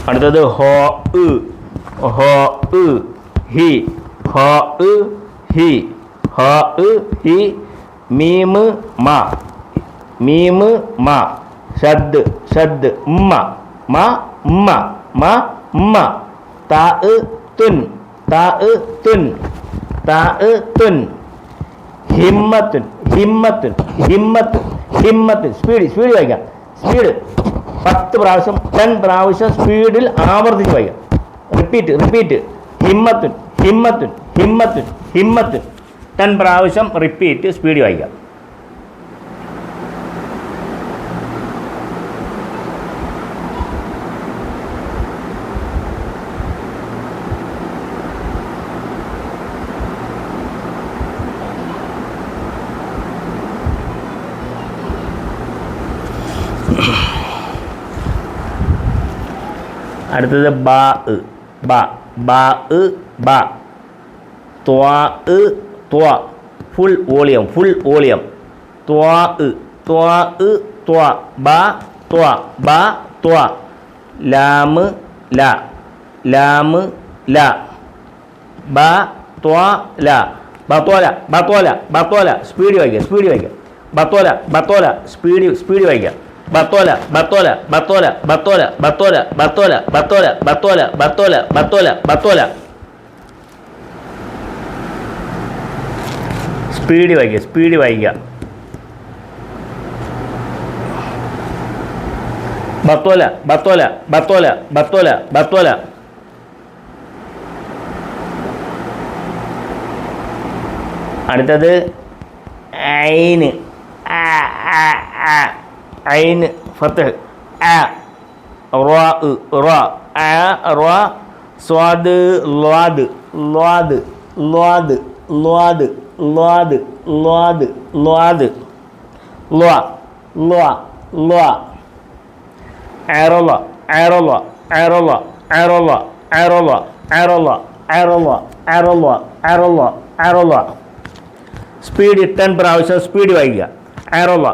അടുത്തത് ഹോ ഹി മീമ് മ ഷദ് മ താ തുൻ ഹിമ്മത്തുൻ സ്പീഡ് വായിക്കാം 10 പ്രാവശ്യം 10 പ്രാവശ്യം സ്പീഡിൽ ആവർത്തിച്ച് വായിക്കാം റിപ്പീറ്റ് ഹിമ്മത്തുൻ 10 പ്രാവശ്യം റിപ്പീറ്റ് സ്പീഡ് വായിക്കാം അടുത്തത് ബാ ബ ബ ബ ത്വാ ത്വാ ഫുൾ വോളിയം ത്വാ ത്വാ ത്വാ ബ ത്വാ ബ ത്വാ ലാമ് ല ലാമ് ല ബ ത്വാ ല ബത്തോല സ്പീഡ് വായിക്കുക ബത്തോല സ്പീഡ് വായിക്കുക ബത്തോല സ്പീഡ് വായിക്കുക ബത്തോല അടുത്തത് ഐന് ഐന് ഫത്ത് സ്വാദ് ലാദ് സ്പീഡ് 10 പ്രാവശ്യം സ്പീഡ് വായിക്കുക ഐറോള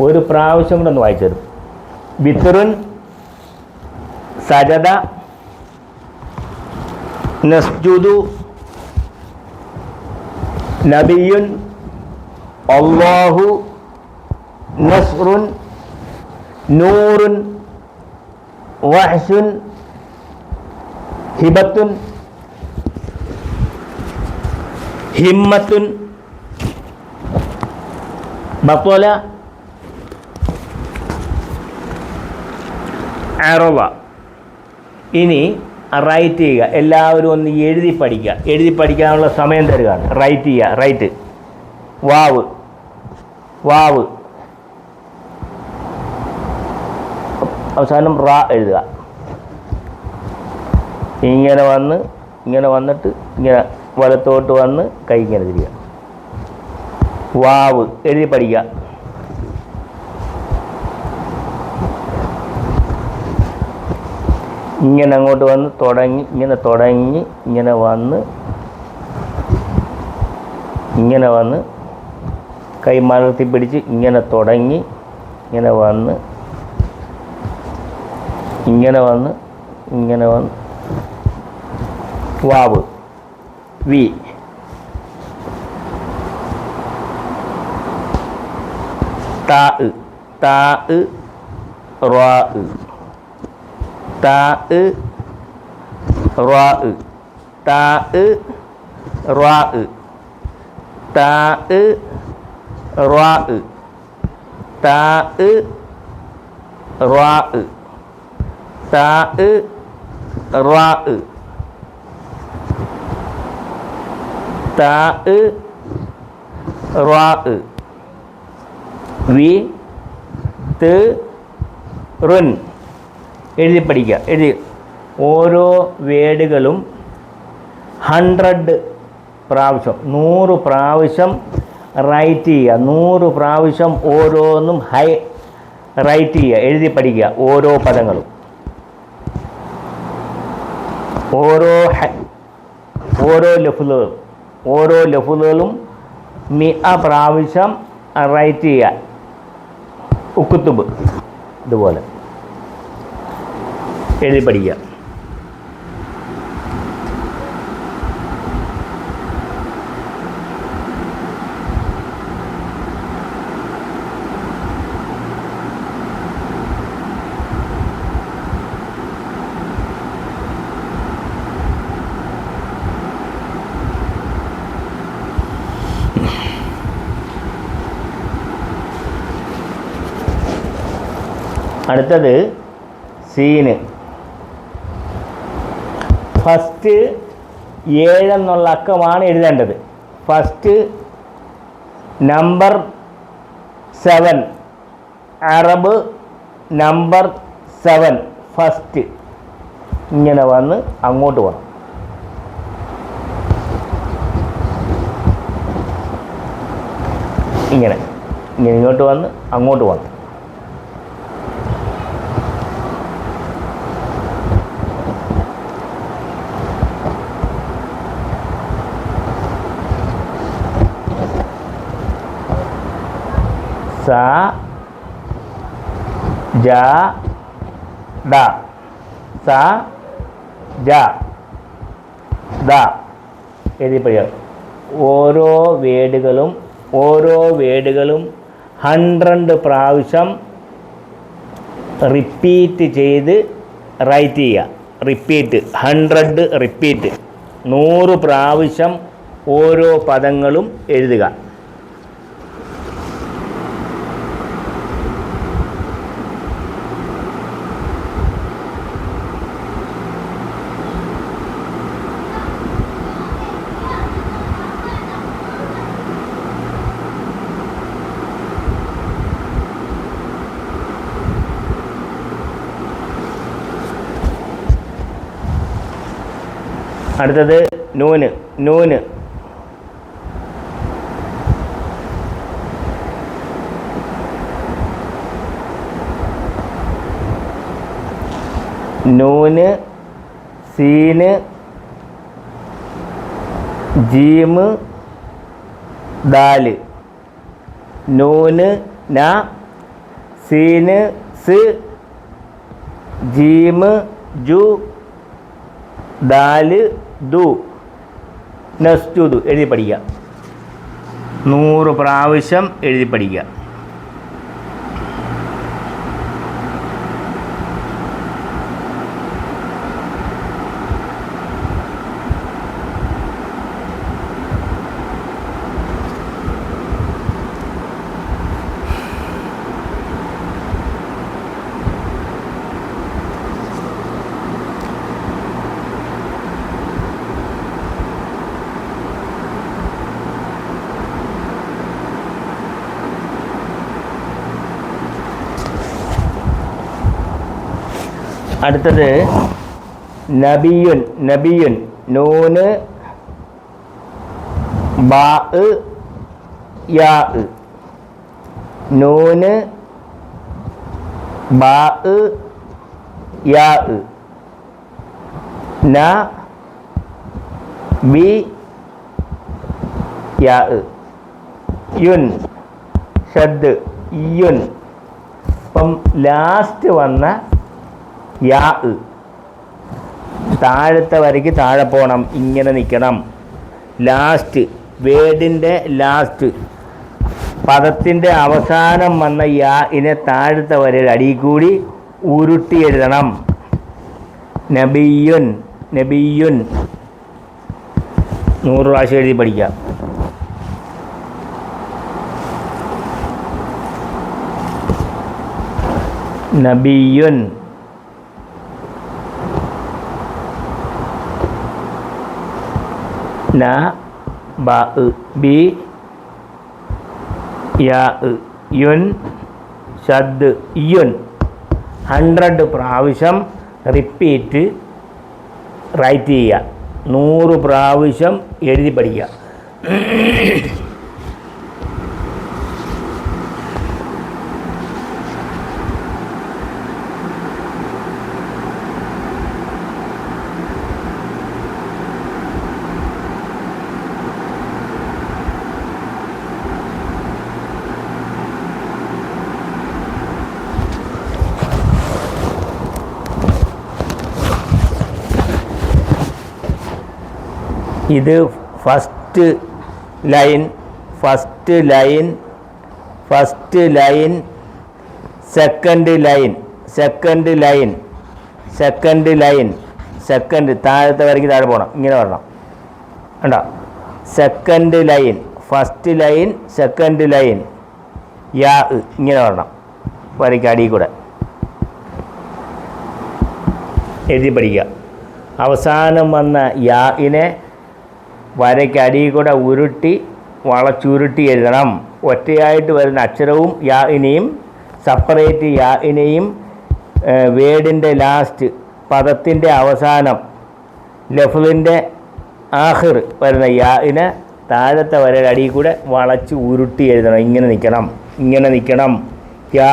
ഒരു പ്രാവശ്യം കൂടെ ഒന്ന് വായിച്ചു തരും വിത്റുൻ സജദ നസ്ജുദു നബിയുൻ അല്ലാഹു നസ്റുൻ നൂറുൻ വഹ്സുൻ ഹിബത്തുൻ ഹിമ്മത്തുൻ ബത്തോല ആറോവ. ഇനി റൈറ്റ് ചെയ്യുക. എല്ലാവരും ഒന്ന് എഴുതി പഠിക്കാനുള്ള സമയം തരികയാണ്. റൈറ്റ് ചെയ്യുക. റൈറ്റ് വാവ് അവസാനം റാ എഴുതുക. ഇങ്ങനെ വന്നിട്ട് ഇങ്ങനെ വലത്തോട്ട് വന്ന് കൈ ഇങ്ങനെ തിരിയുക. വാവ് എഴുതി പഠിക്കുക. ഇങ്ങനെ അങ്ങോട്ട് വന്ന് തുടങ്ങി ഇങ്ങനെ വന്ന് കൈ മലർത്തി പിടിച്ച് ഇങ്ങനെ തുടങ്ങി ഇങ്ങനെ വന്ന് വാവ് വി താ റാ താ റാ താ റാ താ റാ താ റാ താ റാ താ റാ വി ത് റുൻ എഴുതി പഠിക്കുക. ഓരോ വേഡുകളും 100 പ്രാവശ്യം 100 പ്രാവശ്യം റൈറ്റ് ചെയ്യുക. 100 പ്രാവശ്യം ഓരോന്നും റൈറ്റ് ചെയ്യുക. എഴുതി പഠിക്കുക ഓരോ പദങ്ങളും. ഓരോ ലഫ്ലുകളും 100 പ്രാവശ്യം റൈറ്റ് ചെയ്യുക. ഉക്കുത്തുബ് ഇതുപോലെ എഴുതി പഠിക്കുക. അടുത്തത് സീന്. ഫസ്റ്റ് 7 എന്നുള്ള അക്കമാണ് എഴുതേണ്ടത്. First number 7, Arab number 7 first. ഇങ്ങനെ വന്ന് അങ്ങോട്ട് പോകണം. ഇങ്ങനെ ഇങ്ങോട്ട് വന്ന് അങ്ങോട്ട് പോകണം. സ ജ ഡ, സ ജ ദ എഴുതി പഠിക്കുക. ഓരോ വേഡുകളും 100 പ്രാവശ്യം റിപ്പീറ്റ് ചെയ്ത് റൈറ്റ് ചെയ്യുക. റിപ്പീറ്റ് 100 റിപ്പീറ്റ്, 100 പ്രാവശ്യം ഓരോ പദങ്ങളും എഴുതുക. അടുത്തത് നൂന്. നൂന് നൂന്, സീന്, ജീമ്, ദാല്. നൂന് ന, സീന് സ്, ജീമ് ജു, ദാല് ദു, നസ്ജുദു എഴുതി പഠിക്കുക. 100 പ്രാവശ്യം എഴുതി പഠിക്കുക. അടുത്തത് നബിയുൻ. നബിയുൻ നൂന് ബാ യാ. നൂന് ബാ യാ. ന ബി യാ. യുൻ ഷദ് യുൻ. ഇപ്പം ലാസ്റ്റ് വന്ന യാ താഴത്തെ വരയ്ക്ക് താഴെ പോകണം. ഇങ്ങനെ നിൽക്കണം. ലാസ്റ്റ് വേഡിൻ്റെ ലാസ്റ്റ് പദത്തിൻ്റെ അവസാനം വന്ന യാഇനെ താഴത്തെ വരയിൽ അടിയിൽ കൂടി ഉരുട്ടി എഴുതണം. നബിയുൻ. നബിയുൻ 100 പ്രാവശ്യം എഴുതി പഠിക്കാം. നബിയുൻ. ന ബ ബി യാ യുൻ ഷദ് യുൻ. 100 പ്രാവശ്യം റിപ്പീറ്റ് റൈറ്റ് ചെയ്യുക. 100 പ്രാവശ്യം എഴുതി പഠിക്കുക. ഇത് first line, first line, first line, second line, second line, second line, second താഴത്തെ വരയ്ക്ക് താഴെ പോകണം. ഇങ്ങനെ വരണം. കണ്ടോ? Second line, first line, second line, യാ ഇങ്ങനെ വരണം. വരയ്ക്ക് അടിയിൽ കൂടെ എഴുതി പഠിക്കുക. അവസാനം വന്ന യാഇനെ വരയ്ക്ക് അടിയിൽ കൂടെ ഉരുട്ടി വളച്ചുരുട്ടി എഴുതണം. ഒറ്റയായിട്ട് വരുന്ന അക്ഷരവും യാഇനെയും സെപ്പറേറ്റ് യാഇനെയും വേഡിൻ്റെ ലാസ്റ്റ് പദത്തിൻ്റെ അവസാനം ലഫ്ലിൻ്റെ ആഖിർ വരുന്ന യാഇനെ താഴത്തെ വരയുടെ അടിയിൽ കൂടെ വളച്ച് ഉരുട്ടി എഴുതണം. ഇങ്ങനെ നിൽക്കണം യാ.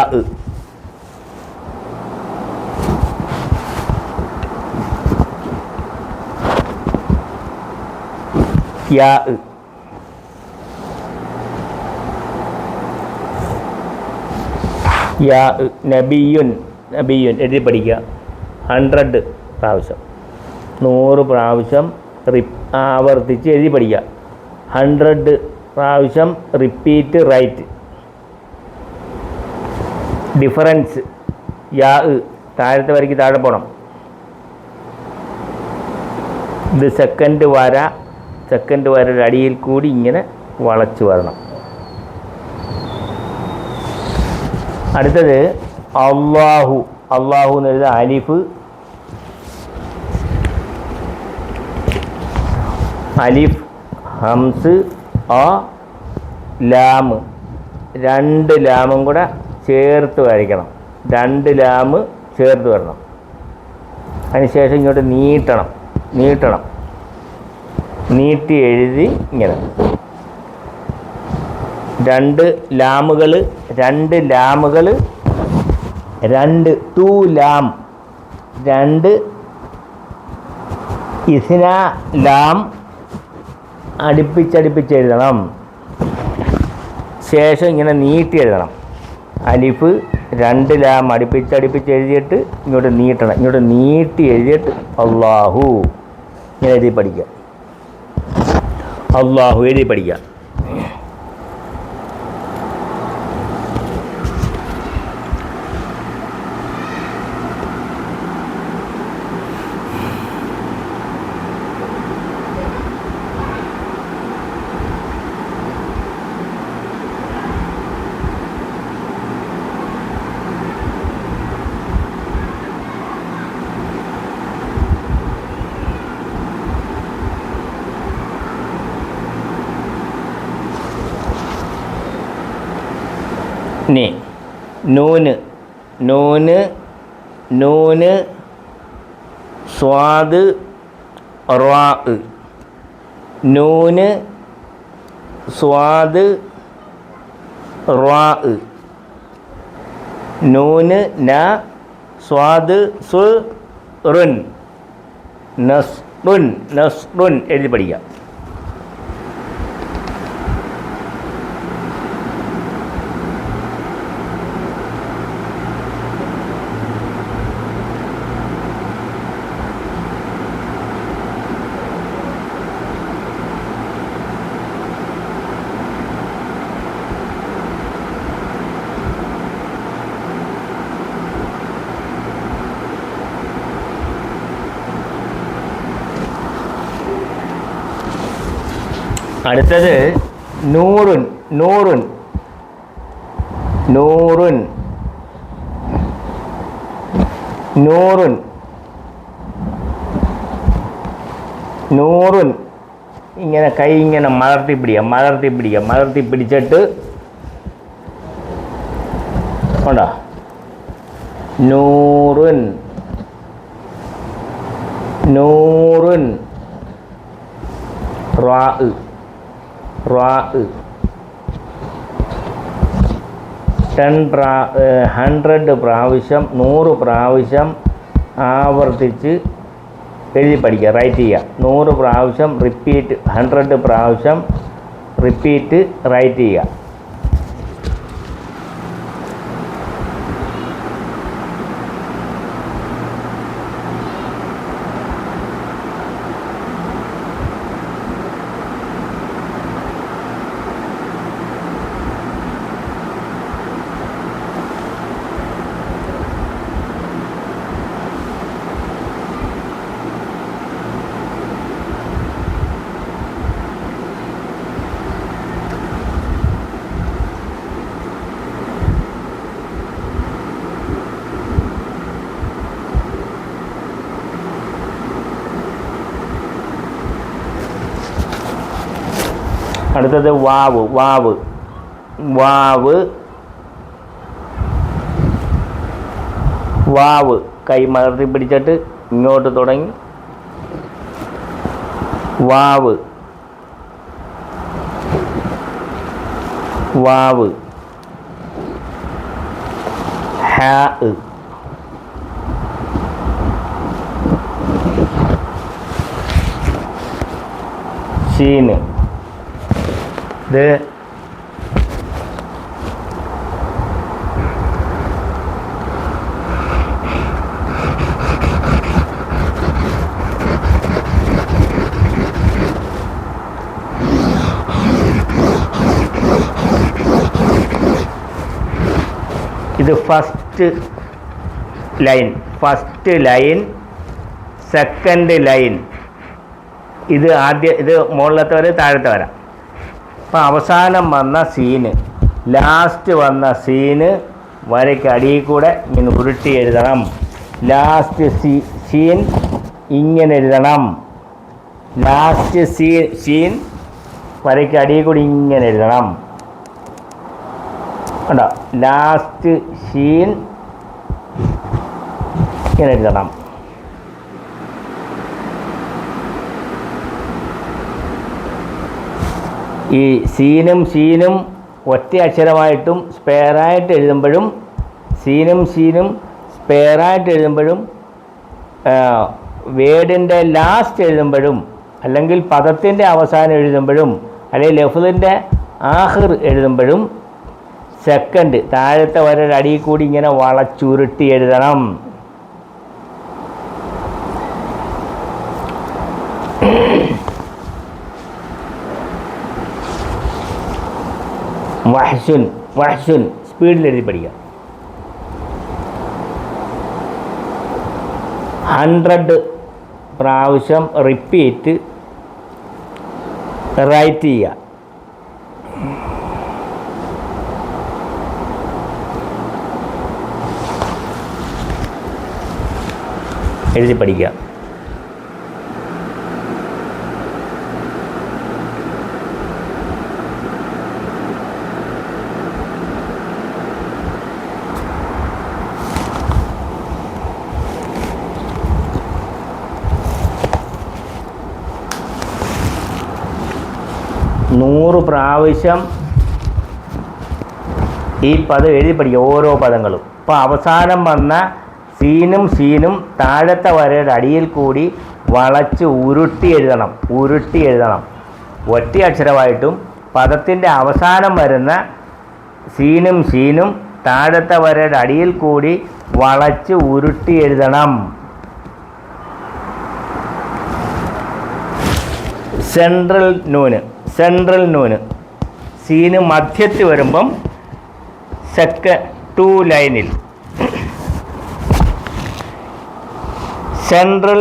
യാ യാ നബിയുൻ എഴുതി പഠിക്കുക. 100 പ്രാവശ്യം 100 പ്രാവശ്യം ആവർത്തിച്ച് എഴുതി പഠിക്കുക. 100 പ്രാവശ്യം റിപ്പീറ്റ് റൈറ്റ്. ഡിഫറൻസ് യാ താഴത്തെ വരയ്ക്ക് താഴെ പോകണം. ഇത് സെക്കൻഡ് വരയുടെ അടിയിൽ കൂടി ഇങ്ങനെ വളച്ച് വരണം. അടുത്തത് അള്ളാഹു എന്ന് എഴുതുക. അലിഫ് ഹംസ് ലാം 2 ലാമും കൂടെ ചേർത്ത് വരയ്ക്കണം. 2 ലാം ചേർത്ത് വരണം. അതിനുശേഷം ഇങ്ങോട്ട് നീട്ടണം. നീട്ടി എഴുതി ഇങ്ങനെ 2 ലാമുകൾ 2 2 ലാം 2 ഇസ്ന ലാം അടുപ്പിച്ചടുപ്പിച്ച് എഴുതണം. ശേഷം ഇങ്ങനെ നീട്ടി എഴുതണം. അലിഫ് 2 ലാം അടുപ്പിച്ചടുപ്പിച്ച് എഴുതിയിട്ട് ഇങ്ങോട്ട് നീട്ടണം. ഇങ്ങോട്ട് നീട്ടി എഴുതിയിട്ട് അള്ളാഹു ഇങ്ങനെ എഴുതി പഠിക്കുക. അള്ളാഹു എഴുതി പഠിക്കുക. നൂന് സ്വാദ് റാ. നൂന് സ്വാദ് റാ. നൂന് ന സ്വാദ് സുറുൻ നസ്റുൻ എഴുതി പഠിക്കുക. അടുത്തത് നൂറുൻ ഇങ്ങനെ കൈ ഇങ്ങനെ മലർത്തി പിടിച്ചിട്ട് ഉണ്ടോ നൂറുൻ റാ 100 പ്രാവശ്യം 100 പ്രാവശ്യം ആവർത്തിച്ച് എഴുതി പഠിക്കുക. റൈറ്റ് ചെയ്യുക. 100 പ്രാവശ്യം റിപ്പീറ്റ് 100 പ്രാവശ്യം റിപ്പീറ്റ് റൈറ്റ് ചെയ്യുക. അടുത്തത് വാവ് വാവ് വാവ് വാവ് കൈ മലർത്തി പിടിച്ചിട്ട് ഇങ്ങോട്ട് തുടങ്ങി വാവ് വാവ് ഹാ ഷീന് ഇത് ഇത് ഫസ്റ്റ് ലൈൻ സെക്കൻഡ് ലൈൻ ഇത് ഇത് മുകളിലത്തെ വരെ താഴത്തെ വരാം. അപ്പം അവസാനം വന്ന സീന് ലാസ്റ്റ് വന്ന സീന് വരയ്ക്ക് അടിയിൽ കൂടെ ഇങ്ങനെ ഉരുട്ടി എഴുതണം. ലാസ്റ്റ് സീൻ ഇങ്ങനെ എഴുതണം. ലാസ്റ്റ് സീൻ വരയ്ക്ക് അടിയിൽ കൂടി ഇങ്ങനെ എഴുതണം. കണ്ടോ? ലാസ്റ്റ് സീൻ ഇങ്ങനെ എഴുതണം. ഈ സീനും ഒറ്റ അക്ഷരമായിട്ടും സ്പെയറായിട്ട് എഴുതുമ്പോഴും സ്പെയറായിട്ട് എഴുതുമ്പോഴും വേർഡിൻ്റെ ലാസ്റ്റ് എഴുതുമ്പോഴും അല്ലെങ്കിൽ പദത്തിൻ്റെ അവസാനം എഴുതുമ്പോഴും അല്ലെങ്കിൽ ലഫ്ദിൻ്റെ ആഖിർ എഴുതുമ്പോഴും സെക്കൻഡ് താഴത്തെ വരെ അടിയിൽ കൂടി ഇങ്ങനെ വളച്ചുരുട്ടി എഴുതണം. വഹ്ശുൻ സ്പീഡിൽ എഴുതി പഠിക്കാം. 100 പ്രാവശ്യം റിപ്പീറ്റ് റൈറ്റ് ചെയ്യുക. എഴുതി പഠിക്കുക. നൂറ് പ്രാവശ്യം ഈ പദം എഴുതി പഠിക്കുക, ഓരോ പദങ്ങളും. അപ്പോൾ അവസാനം വന്ന സീനും താഴത്തെ വരയുടെ അടിയിൽ കൂടി വളച്ച് ഉരുട്ടി എഴുതണം. ഒറ്റ അക്ഷരമായിട്ടും പദത്തിൻ്റെ അവസാനം വരുന്ന സീനും താഴത്തെ വരയുടെ അടിയിൽ കൂടി വളച്ച് ഉരുട്ടി എഴുതണം. സെൻട്രൽ നൂന് സീന് മധ്യത്തിൽ വരുമ്പം 2 ലൈനിൽ സെൻട്രൽ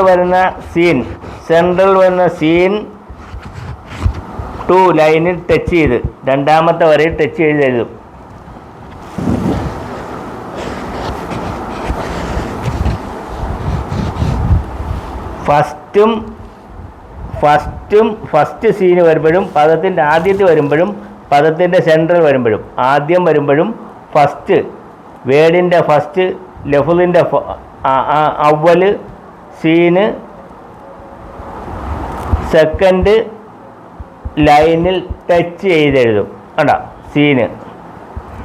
വരുന്ന സീൻ 2 ലൈനിൽ ടച്ച് ചെയ്ത് രണ്ടാമത്തെ വരയിൽ ടച്ച് ചെയ്ത് എഴുതും. ഫസ്റ്റ് സീന് വരുമ്പോഴും പദത്തിൻ്റെ ആദ്യത്തിൽ വരുമ്പോഴും പദത്തിൻ്റെ സെൻട്രൽ വരുമ്പോഴും ആദ്യം വരുമ്പോഴും ഫസ്റ്റ് വേർഡിൻ്റെ ഫസ്റ്റ് ലഫ്ദിൻ്റെ അവ്വൽ സീന് സെക്കൻഡ് ലൈനിൽ ടച്ച് ചെയ്തെഴുതും. കണ്ടോ? സീന്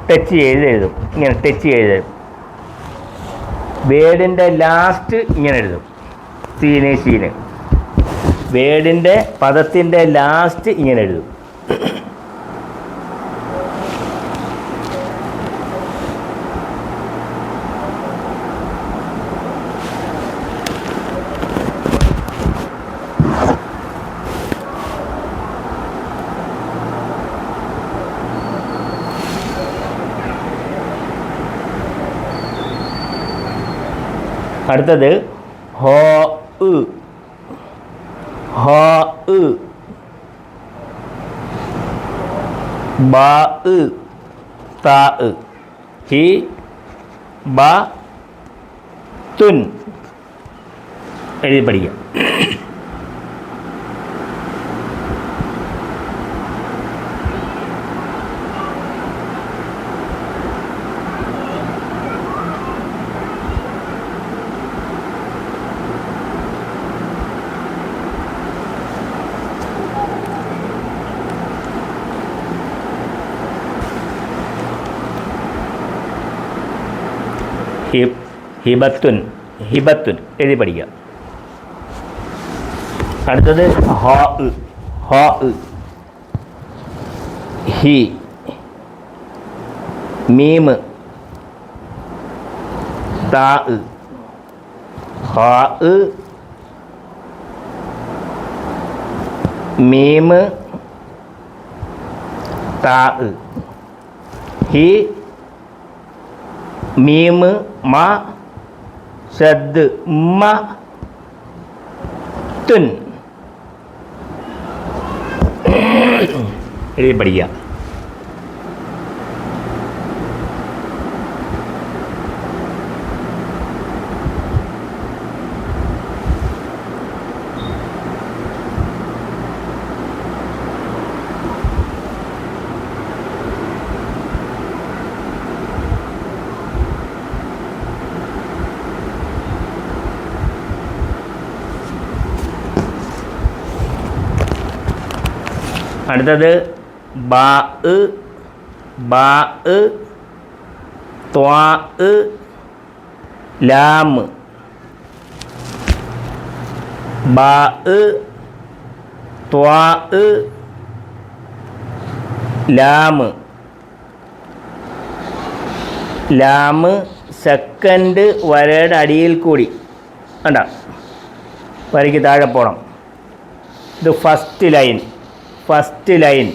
ടച്ച് ചെയ്തെഴുതും. ഇങ്ങനെ ടച്ച് ചെയ്തെഴുതും. വേർഡിൻ്റെ ലാസ്റ്റ് ഇങ്ങനെ എഴുതും. സീന് വേർഡിൻ്റെ പദത്തിൻ്റെ ലാസ്റ്റ് ഇങ്ങനെ എഴുതും. അടുത്തത് ഹോ ബാ താ ഹി ബ തുൻ എഴുതി പഠിക്കാം. ഹിബത്തുൻ ഹിബത്തുൻ എഴുതി പഠിക്കുക. അടുത്തത് ഹ ഹി മീം താ ഹ മീം താ ഹി മീം മ ഷദ് മ തുൻ എഴുതി പഠിക്കുക. അടുത്തത് ബാ ത്വാ ലാം ബാ ത്വാ ലാം ലാം സെക്കൻഡ് വരയുടെ അടിയിൽ കൂടി കണ്ട വരയ്ക്ക് താഴെ പോകണം. ഇത് ഫസ്റ്റ് ലൈൻ